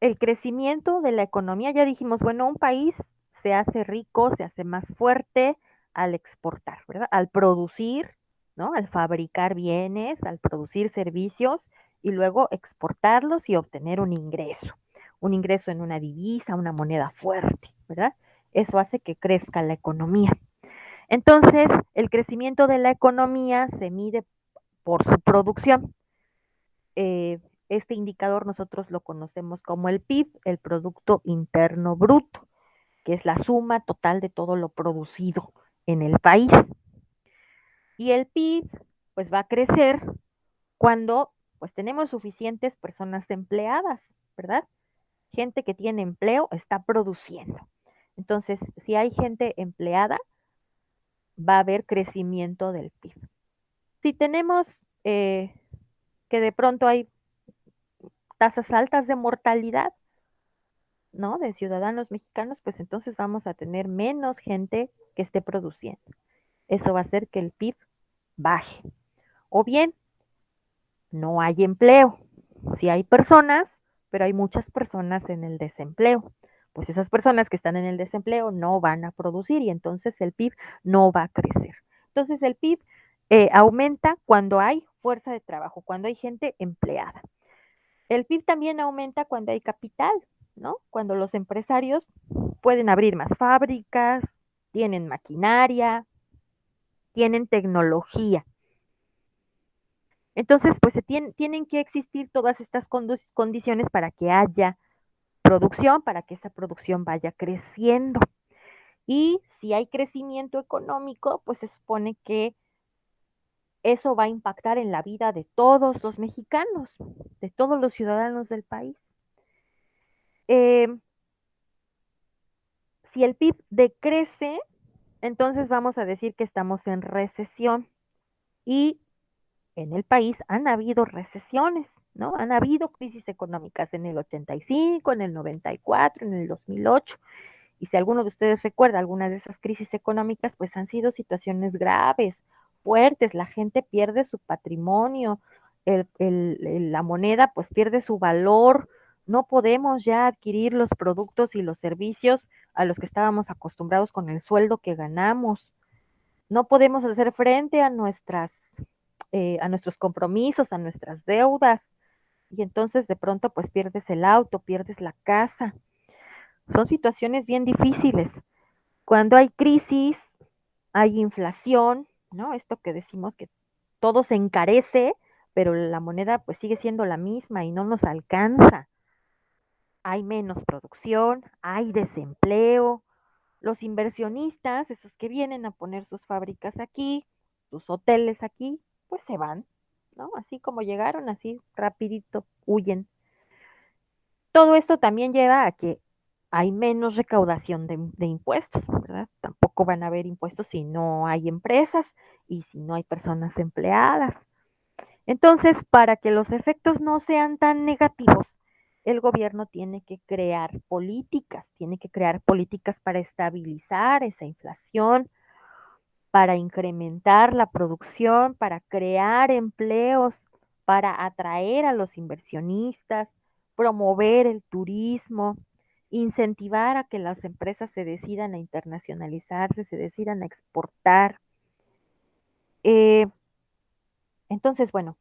el crecimiento de la economía, ya dijimos, bueno, un país se hace rico, se hace más fuerte al exportar, ¿verdad? Al producir, ¿no? Al fabricar bienes, al producir servicios y luego exportarlos y obtener un ingreso en una divisa, una moneda fuerte, ¿verdad? Eso hace que crezca la economía. Entonces, el crecimiento de la economía se mide por su producción. Este indicador nosotros lo conocemos como el PIB, el Producto Interno Bruto, que es la suma total de todo lo producido en el país. Y el PIB pues va a crecer cuando pues tenemos suficientes personas empleadas, ¿verdad? Gente que tiene empleo está produciendo. Entonces, si hay gente empleada, va a haber crecimiento del PIB. Si tenemos que de pronto hay tasas altas de mortalidad, ¿no? De ciudadanos mexicanos, pues entonces vamos a tener menos gente que esté produciendo. Eso va a hacer que el PIB baje. O bien, no hay empleo. Sí hay personas, pero hay muchas personas en el desempleo. Pues esas personas que están en el desempleo no van a producir y entonces el PIB no va a crecer. Entonces el PIB aumenta cuando hay fuerza de trabajo, cuando hay gente empleada. El PIB también aumenta cuando hay capital, ¿no? Cuando los empresarios pueden abrir más fábricas, tienen maquinaria, tienen tecnología. Entonces, pues tienen que existir todas estas condiciones para que haya producción, para que esa producción vaya creciendo. Y si hay crecimiento económico, pues se supone que eso va a impactar en la vida de todos los mexicanos, de todos los ciudadanos del país. Eh, si el PIB decrece, entonces vamos a decir que estamos en recesión y en el país han habido recesiones, ¿no? Han habido crisis económicas en el 85, en el 94, en el 2008. Y si alguno de ustedes recuerda algunas de esas crisis económicas, pues han sido situaciones graves, fuertes. La gente pierde su patrimonio, la moneda pues pierde su valor. No podemos ya adquirir los productos y los servicios a los que estábamos acostumbrados con el sueldo que ganamos. No podemos hacer frente a nuestros compromisos, a nuestras deudas. Y entonces de pronto pues pierdes el auto, pierdes la casa. Son situaciones bien difíciles. Cuando hay crisis, hay inflación, ¿no? Esto que decimos que todo se encarece, pero la moneda pues sigue siendo la misma y no nos alcanza. Hay menos producción, hay desempleo. Los inversionistas, esos que vienen a poner sus fábricas aquí, sus hoteles aquí, pues se van, ¿no? Así como llegaron, así rapidito huyen. Todo esto también lleva a que hay menos recaudación de impuestos, ¿verdad? Tampoco van a haber impuestos si no hay empresas y si no hay personas empleadas. Entonces, para que los efectos no sean tan negativos, el gobierno tiene que crear políticas para estabilizar esa inflación, para incrementar la producción, para crear empleos, para atraer a los inversionistas, promover el turismo, incentivar a que las empresas se decidan a internacionalizarse, se decidan a exportar. Eh, entonces, bueno,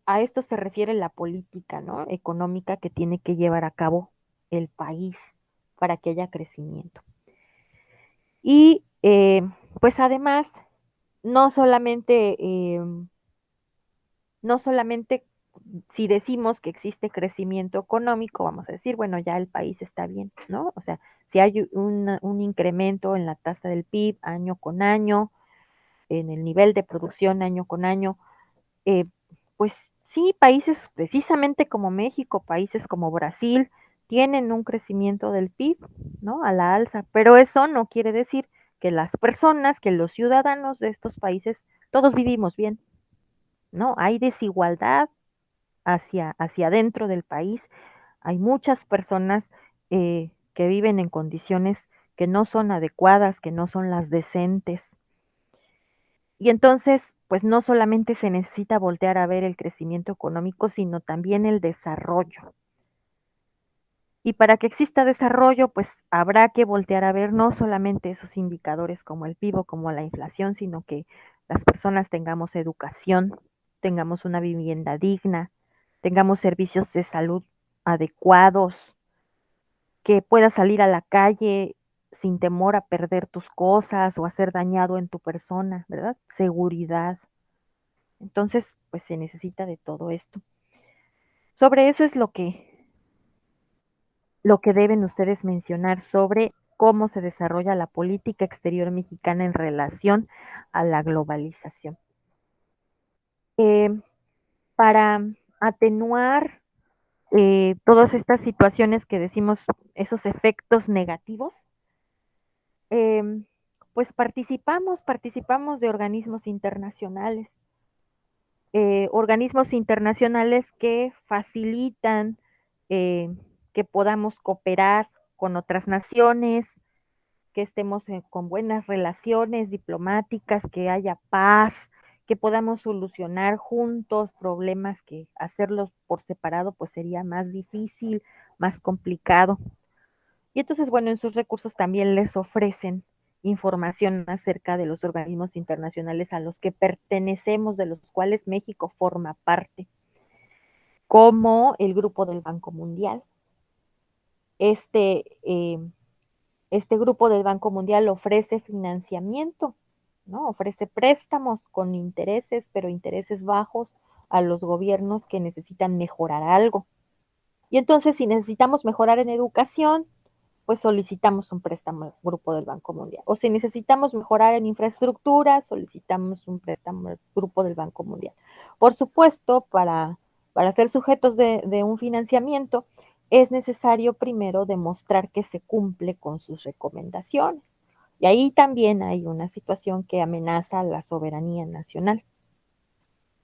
a esto se refiere la política, ¿no? Económica que tiene que llevar a cabo el país para que haya crecimiento. Y pues además, no solamente, no solamente si decimos que existe crecimiento económico, vamos a decir, bueno, ya el país está bien, ¿no? O sea, si hay un incremento en la tasa del PIB año con año, en el nivel de producción año con año, eh, pues sí, países precisamente como México, países como Brasil, tienen un crecimiento del PIB, ¿no? A la alza, pero eso no quiere decir que las personas, que los ciudadanos de estos países, todos vivimos bien, ¿no? Hay desigualdad hacia adentro del país, hay muchas personas que viven en condiciones que no son adecuadas, que no son las decentes. Y entonces, pues no solamente se necesita voltear a ver el crecimiento económico, sino también el desarrollo. Y para que exista desarrollo, pues habrá que voltear a ver no solamente esos indicadores como el PIB o como la inflación, sino que las personas tengamos educación, tengamos una vivienda digna, tengamos servicios de salud adecuados, que puedas salir a la calle sin temor a perder tus cosas o a ser dañado en tu persona, ¿verdad? Seguridad. Entonces, pues se necesita de todo esto. Sobre eso es lo que deben ustedes mencionar sobre cómo se desarrolla la política exterior mexicana en relación a la globalización. Eh, para atenuar todas estas situaciones que decimos, esos efectos negativos, eh, pues participamos de organismos internacionales que facilitan eh, que podamos cooperar con otras naciones, que estemos con buenas relaciones diplomáticas, que haya paz, que podamos solucionar juntos problemas que hacerlos por separado pues sería más difícil, más complicado. Y entonces, bueno, en sus recursos también les ofrecen información acerca de los organismos internacionales a los que pertenecemos, de los cuales México forma parte, como el Grupo del Banco Mundial. Este, eh, este grupo del Banco Mundial ofrece financiamiento, ¿no? Ofrece préstamos con intereses, pero intereses bajos a los gobiernos que necesitan mejorar algo. Y entonces, si necesitamos mejorar en educación, pues solicitamos un préstamo al grupo del Banco Mundial. O si necesitamos mejorar en infraestructura, solicitamos un préstamo al grupo del Banco Mundial. Por supuesto, para ser sujetos de un financiamiento, es necesario primero demostrar que se cumple con sus recomendaciones. Y ahí también hay una situación que amenaza la soberanía nacional.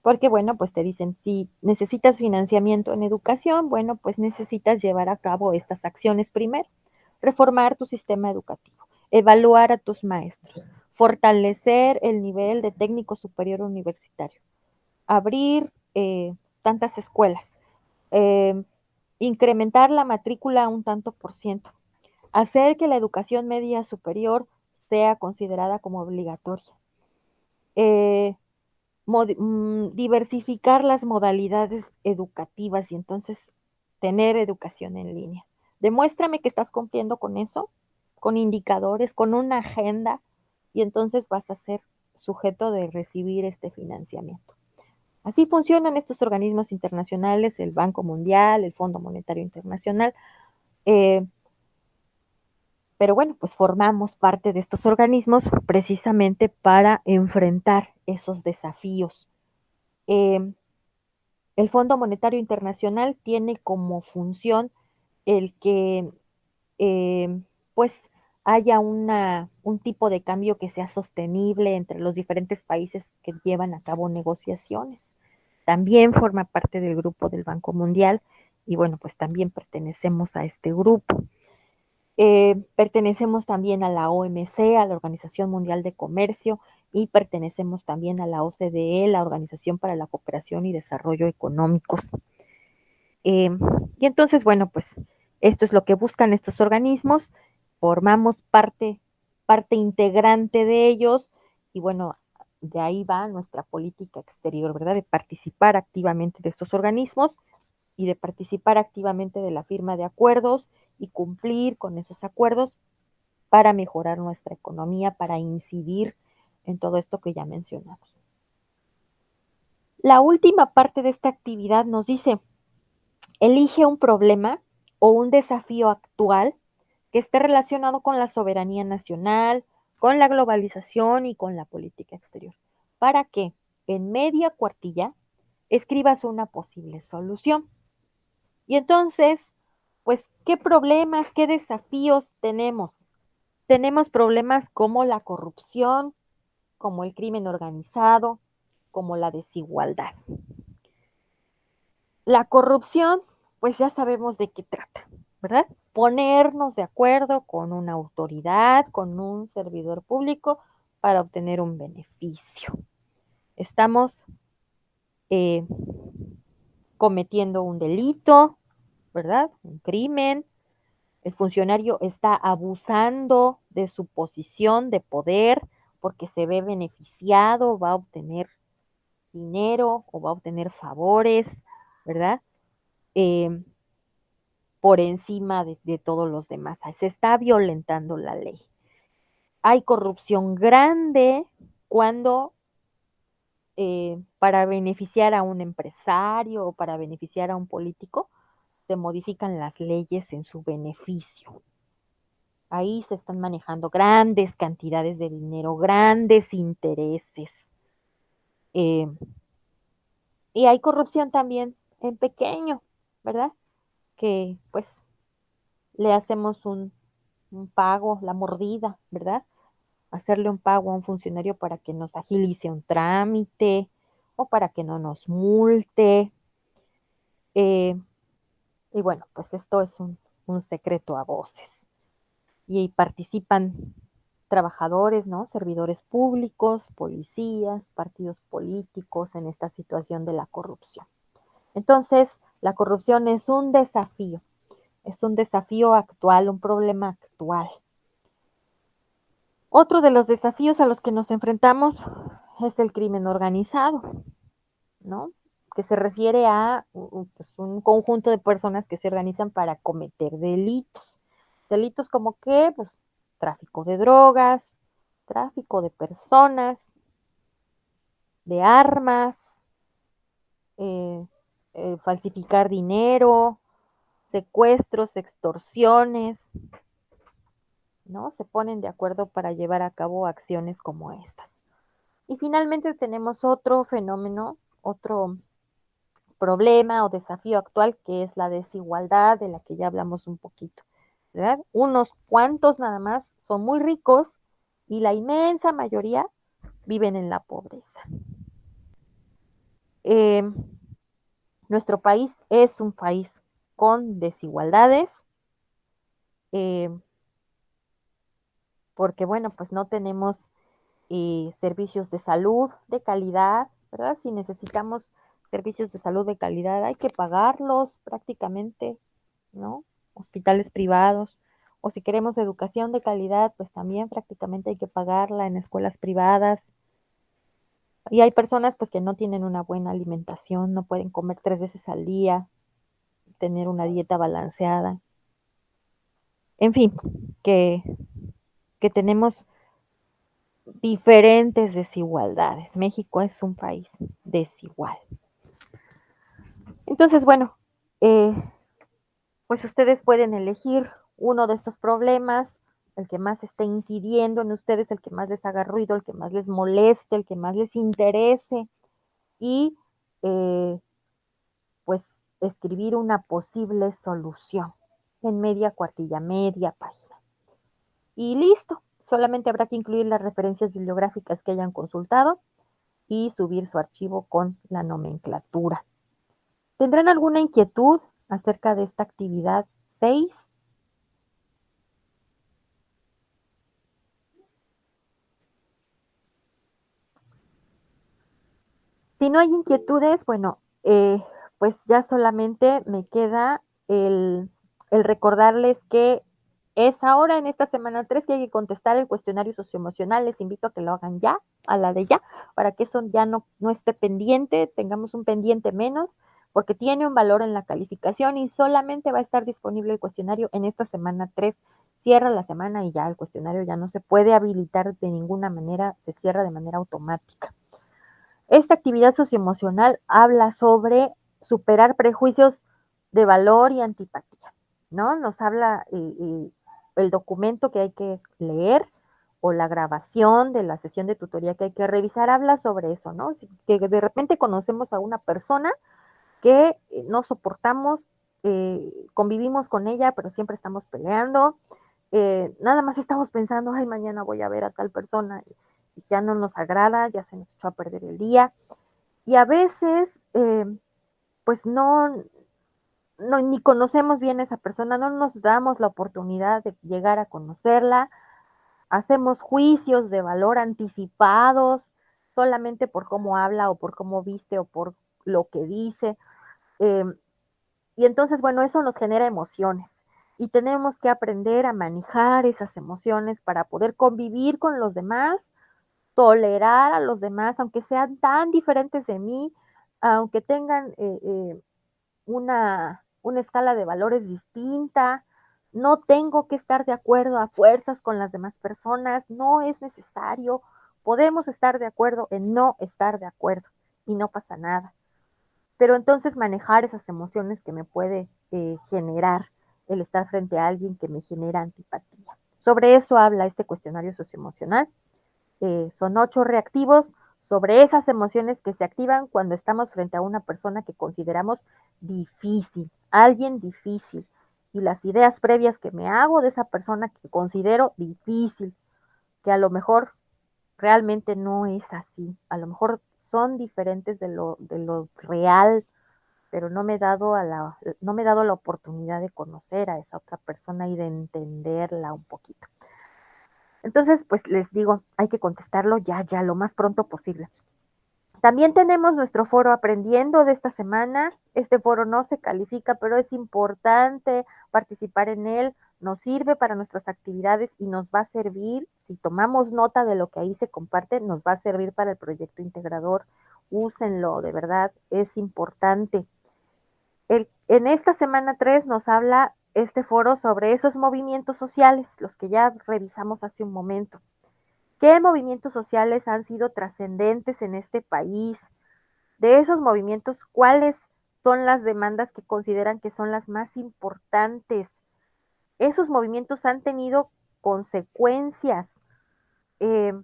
Porque, bueno, pues te dicen, si necesitas financiamiento en educación, bueno, pues necesitas llevar a cabo estas acciones primero. Reformar tu sistema educativo, evaluar a tus maestros, fortalecer el nivel de técnico superior universitario, abrir tantas escuelas, eh, incrementar la matrícula un tanto por ciento, hacer que la educación media superior sea considerada como obligatoria. Eh, diversificar las modalidades educativas y entonces tener educación en línea. Demuéstrame que estás cumpliendo con eso, con indicadores, con una agenda, y entonces vas a ser sujeto de recibir este financiamiento. Así funcionan estos organismos internacionales, el Banco Mundial, el Fondo Monetario Internacional, eh, pero bueno, pues formamos parte de estos organismos precisamente para enfrentar esos desafíos. Eh, El Fondo Monetario Internacional tiene como función el que eh, pues haya un tipo de cambio que sea sostenible entre los diferentes países que llevan a cabo negociaciones. También forma parte del grupo del Banco Mundial y bueno, pues también pertenecemos a este grupo. Pertenecemos también a la OMC, a la Organización Mundial de Comercio, y pertenecemos también a la OCDE, la Organización para la Cooperación y Desarrollo Económicos. Eh, y entonces, bueno, pues esto es lo que buscan estos organismos, formamos parte integrante de ellos y bueno, de ahí va nuestra política exterior, ¿verdad? De participar activamente de estos organismos y de participar activamente de la firma de acuerdos y cumplir con esos acuerdos para mejorar nuestra economía, para incidir en todo esto que ya mencionamos. La última parte de esta actividad nos dice, elige un problema o un desafío actual que esté relacionado con la soberanía nacional, con la globalización y con la política exterior, para que en media cuartilla escribas una posible solución. Y entonces, pues, ¿qué problemas, qué desafíos tenemos? Tenemos problemas como la corrupción, como el crimen organizado, como la desigualdad. La corrupción, pues ya sabemos de qué trata, ¿verdad? Ponernos de acuerdo con una autoridad, con un servidor público para obtener un beneficio. Estamos eh, cometiendo un delito, ¿verdad? Un crimen, el funcionario está abusando de su posición de poder porque se ve beneficiado, va a obtener dinero o va a obtener favores, ¿verdad? Eh, por encima de todos los demás. Se está violentando la ley. Hay corrupción grande cuando para beneficiar a un empresario o para beneficiar a un político se modifican las leyes en su beneficio. Ahí se están manejando grandes cantidades de dinero, grandes intereses. Eh, y hay corrupción también en pequeño, ¿verdad? Que pues le hacemos un pago, la mordida, ¿verdad? Hacerle un pago a un funcionario para que nos agilice un trámite o para que no nos multe. Eh, y bueno, pues esto es un secreto a voces. Y participan trabajadores, ¿no? Servidores públicos, policías, partidos políticos en esta situación de la corrupción. Entonces, la corrupción es un desafío actual, un problema actual. Otro de los desafíos a los que nos enfrentamos es el crimen organizado, ¿no? Que se refiere a pues, un conjunto de personas que se organizan para cometer delitos. Delitos como qué, pues tráfico de drogas, tráfico de personas, de armas, eh, falsificar dinero, secuestros, extorsiones, ¿no? Se ponen de acuerdo para llevar a cabo acciones como estas. Y finalmente tenemos otro fenómeno, otro problema o desafío actual que es la desigualdad de la que ya hablamos un poquito, ¿verdad? Unos cuantos nada más son muy ricos y la inmensa mayoría viven en la pobreza. Eh, Nuestro país es un país con desigualdades, eh, porque bueno, pues no tenemos servicios de salud de calidad, ¿verdad? Si necesitamos servicios de salud de calidad, hay que pagarlos prácticamente, ¿no? Hospitales privados. O si queremos educación de calidad, pues también prácticamente hay que pagarla en escuelas privadas. Y hay personas pues que no tienen una buena alimentación, no pueden comer 3 veces al día, tener una dieta balanceada. En fin, que, que tenemos diferentes desigualdades. México es un país desigual. Entonces, bueno, eh, pues ustedes pueden elegir uno de estos problemas, el que más esté incidiendo en ustedes, el que más les haga ruido, el que más les moleste, el que más les interese y eh, pues escribir una posible solución en media cuartilla, media página. Y listo, solamente habrá que incluir las referencias bibliográficas que hayan consultado y subir su archivo con la nomenclatura. ¿Tendrán alguna inquietud acerca de esta actividad 6? Si no hay inquietudes, bueno, pues ya solamente me queda el recordarles que es ahora en esta semana 3 que hay que contestar el cuestionario socioemocional. Les invito a que lo hagan ya, a la de ya, para que eso ya no esté pendiente, tengamos un pendiente menos, porque tiene un valor en la calificación y solamente va a estar disponible el cuestionario en esta semana 3. Cierra la semana y ya el cuestionario ya no se puede habilitar de ninguna manera, se cierra de manera automática. Esta actividad socioemocional habla sobre superar prejuicios de valor y antipatía, ¿no? Nos habla el documento que hay que leer o la grabación de la sesión de tutoría que hay que revisar, habla sobre eso, ¿no? Que de repente conocemos a una persona que no soportamos, convivimos con ella, pero siempre estamos peleando, nada más estamos pensando, ay, mañana voy a ver a tal persona y ya no nos agrada, ya se nos echó a perder el día. Y a veces, pues ni conocemos bien a esa persona, no nos damos la oportunidad de llegar a conocerla, hacemos juicios de valor anticipados solamente por cómo habla o por cómo viste o por lo que dice. eh, y entonces, bueno, eso nos genera emociones. y tenemos que aprender a manejar esas emociones para poder convivir con los demás, tolerar a los demás, aunque sean tan diferentes de mí, aunque tengan una escala de valores distinta. No tengo que estar de acuerdo a fuerzas con las demás personas, no es necesario. Podemos estar de acuerdo en no estar de acuerdo y no pasa nada. Pero entonces manejar esas emociones que me puede generar el estar frente a alguien que me genera antipatía. Sobre eso habla este cuestionario socioemocional. Son 8 reactivos sobre esas emociones que se activan cuando estamos frente a una persona que consideramos difícil, alguien difícil, y las ideas previas que me hago de esa persona que considero difícil, que a lo mejor realmente no es así, a lo mejor son diferentes de lo real, pero no me he dado la oportunidad de conocer a esa otra persona y de entenderla un poquito. Entonces, pues les digo, hay que contestarlo ya, lo más pronto posible. También tenemos nuestro foro aprendiendo de esta semana. Este foro no se califica, pero es importante participar en él. Nos sirve para nuestras actividades y nos va a servir, si tomamos nota de lo que ahí se comparte, nos va a servir para el proyecto integrador. Úsenlo, de verdad, es importante. En esta semana 3 nos habla este foro sobre esos movimientos sociales, los que ya revisamos hace un momento. ¿Qué movimientos sociales han sido trascendentes en este país? De esos movimientos, ¿cuáles son las demandas que consideran que son las más importantes? Esos movimientos han tenido consecuencias eh,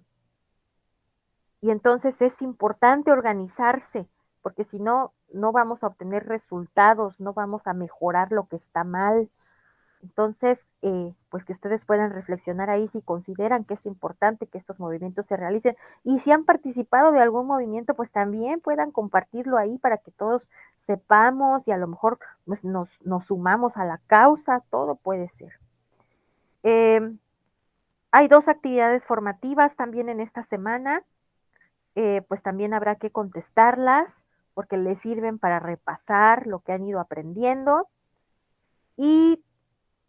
y entonces es importante organizarse, porque si no, no vamos a obtener resultados, no vamos a mejorar lo que está mal. Entonces, pues que ustedes puedan reflexionar ahí si consideran que es importante que estos movimientos se realicen y si han participado de algún movimiento, pues también puedan compartirlo ahí para que todos sepamos y a lo mejor pues, nos sumamos a la causa, todo puede ser. Eh, Hay 2 actividades formativas también en esta semana, pues también habrá que contestarlas porque les sirven para repasar lo que han ido aprendiendo y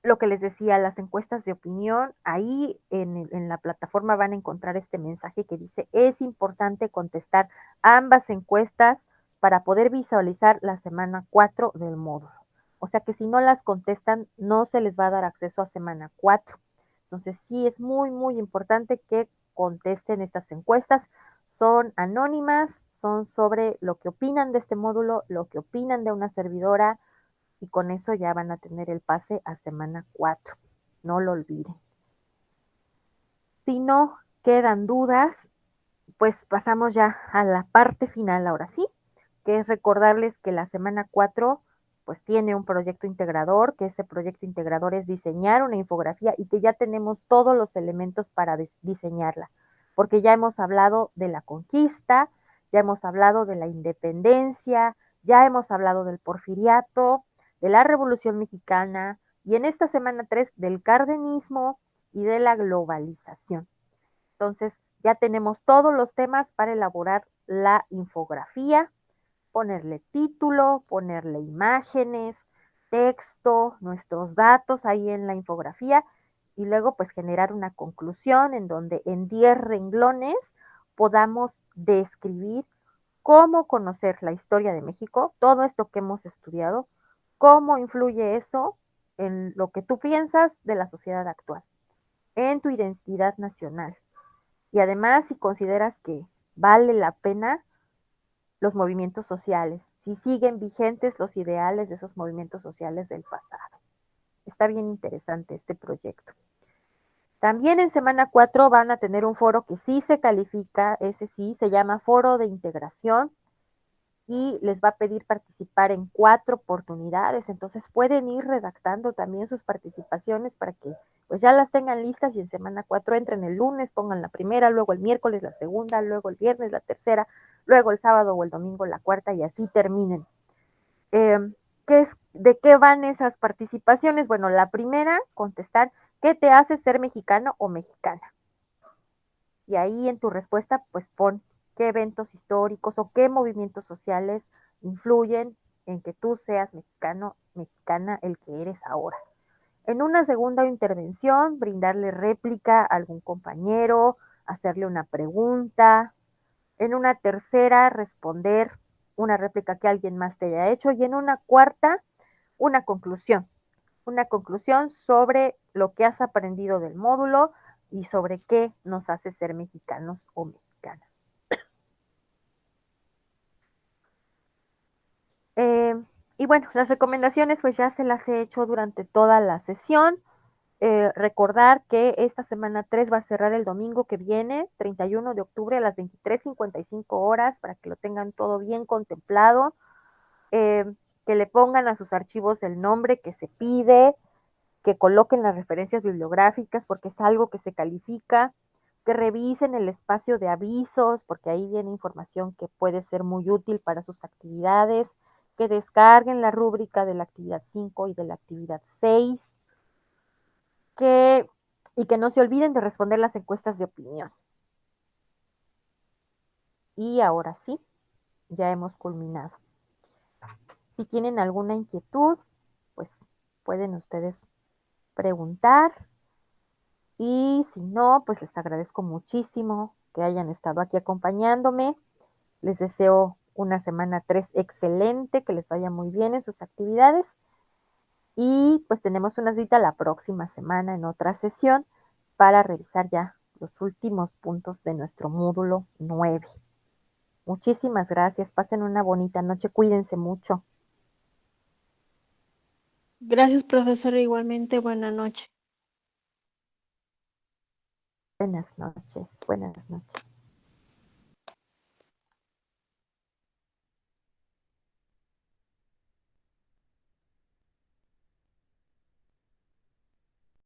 lo que les decía, las encuestas de opinión, ahí en la plataforma van a encontrar este mensaje que dice, es importante contestar ambas encuestas para poder visualizar la semana 4 del módulo. O sea que si no las contestan, no se les va a dar acceso a semana 4. Entonces sí es muy importante que contesten estas encuestas. Son anónimas, son sobre lo que opinan de este módulo, lo que opinan de una servidora, y con eso ya van a tener el pase a semana 4. No lo olviden. Si no quedan dudas, pues pasamos ya a la parte final ahora sí, que es recordarles que la semana 4 pues tiene un proyecto integrador, que ese proyecto integrador es diseñar una infografía y que ya tenemos todos los elementos para diseñarla, porque ya hemos hablado de la conquista, ya hemos hablado de la independencia, ya hemos hablado del porfiriato, de la Revolución Mexicana y en esta semana 3 del cardenismo y de la globalización. Entonces, ya tenemos todos los temas para elaborar la infografía, ponerle título, ponerle imágenes, texto, nuestros datos ahí en la infografía y luego pues generar una conclusión en donde en 10 renglones podamos describir cómo conocer la historia de México, todo esto que hemos estudiado, cómo influye eso en lo que tú piensas de la sociedad actual, en tu identidad nacional. Y además, si consideras que vale la pena los movimientos sociales, si siguen vigentes los ideales de esos movimientos sociales del pasado. Está bien interesante este proyecto. También en semana 4 van a tener un foro que sí se califica, ese sí, se llama Foro de Integración y les va a pedir participar en 4 oportunidades, entonces pueden ir redactando también sus participaciones para que pues ya las tengan listas y en semana 4 entren el lunes, pongan la primera, luego el miércoles la segunda, luego el viernes la tercera, luego el sábado o el domingo la cuarta y así terminen. Eh, ¿De qué van esas participaciones? Bueno, la primera, contestar, ¿qué te hace ser mexicano o mexicana? Y ahí en tu respuesta, pues pon qué eventos históricos o qué movimientos sociales influyen en que tú seas mexicano, mexicana, el que eres ahora. En una segunda intervención, brindarle réplica a algún compañero, hacerle una pregunta. En una tercera, responder una réplica que alguien más te haya hecho. Y en una cuarta, una conclusión. Una conclusión sobre lo que has aprendido del módulo y sobre qué nos hace ser mexicanos o mexicanas. Eh, y bueno, las recomendaciones pues ya se las he hecho durante toda la sesión. Recordar que esta semana 3 va a cerrar el domingo que viene, 31 de octubre a las 23:55 para que lo tengan todo bien contemplado, eh, que le pongan a sus archivos el nombre que se pide, que coloquen las referencias bibliográficas porque es algo que se califica, que revisen el espacio de avisos porque ahí viene información que puede ser muy útil para sus actividades, que descarguen la rúbrica de la actividad 5 y de la actividad 6, que, y que no se olviden de responder las encuestas de opinión. Y ahora sí, ya hemos culminado. Si tienen alguna inquietud, pues pueden ustedes preguntar. Y si no, pues les agradezco muchísimo que hayan estado aquí acompañándome. Les deseo una semana 3 excelente, que les vaya muy bien en sus actividades. Y pues tenemos una cita la próxima semana en otra sesión para revisar ya los últimos puntos de nuestro módulo 9. Muchísimas gracias. Pasen una bonita noche. Cuídense mucho. Gracias, profesora, igualmente. Buena noche. Buenas noches. Buenas noches.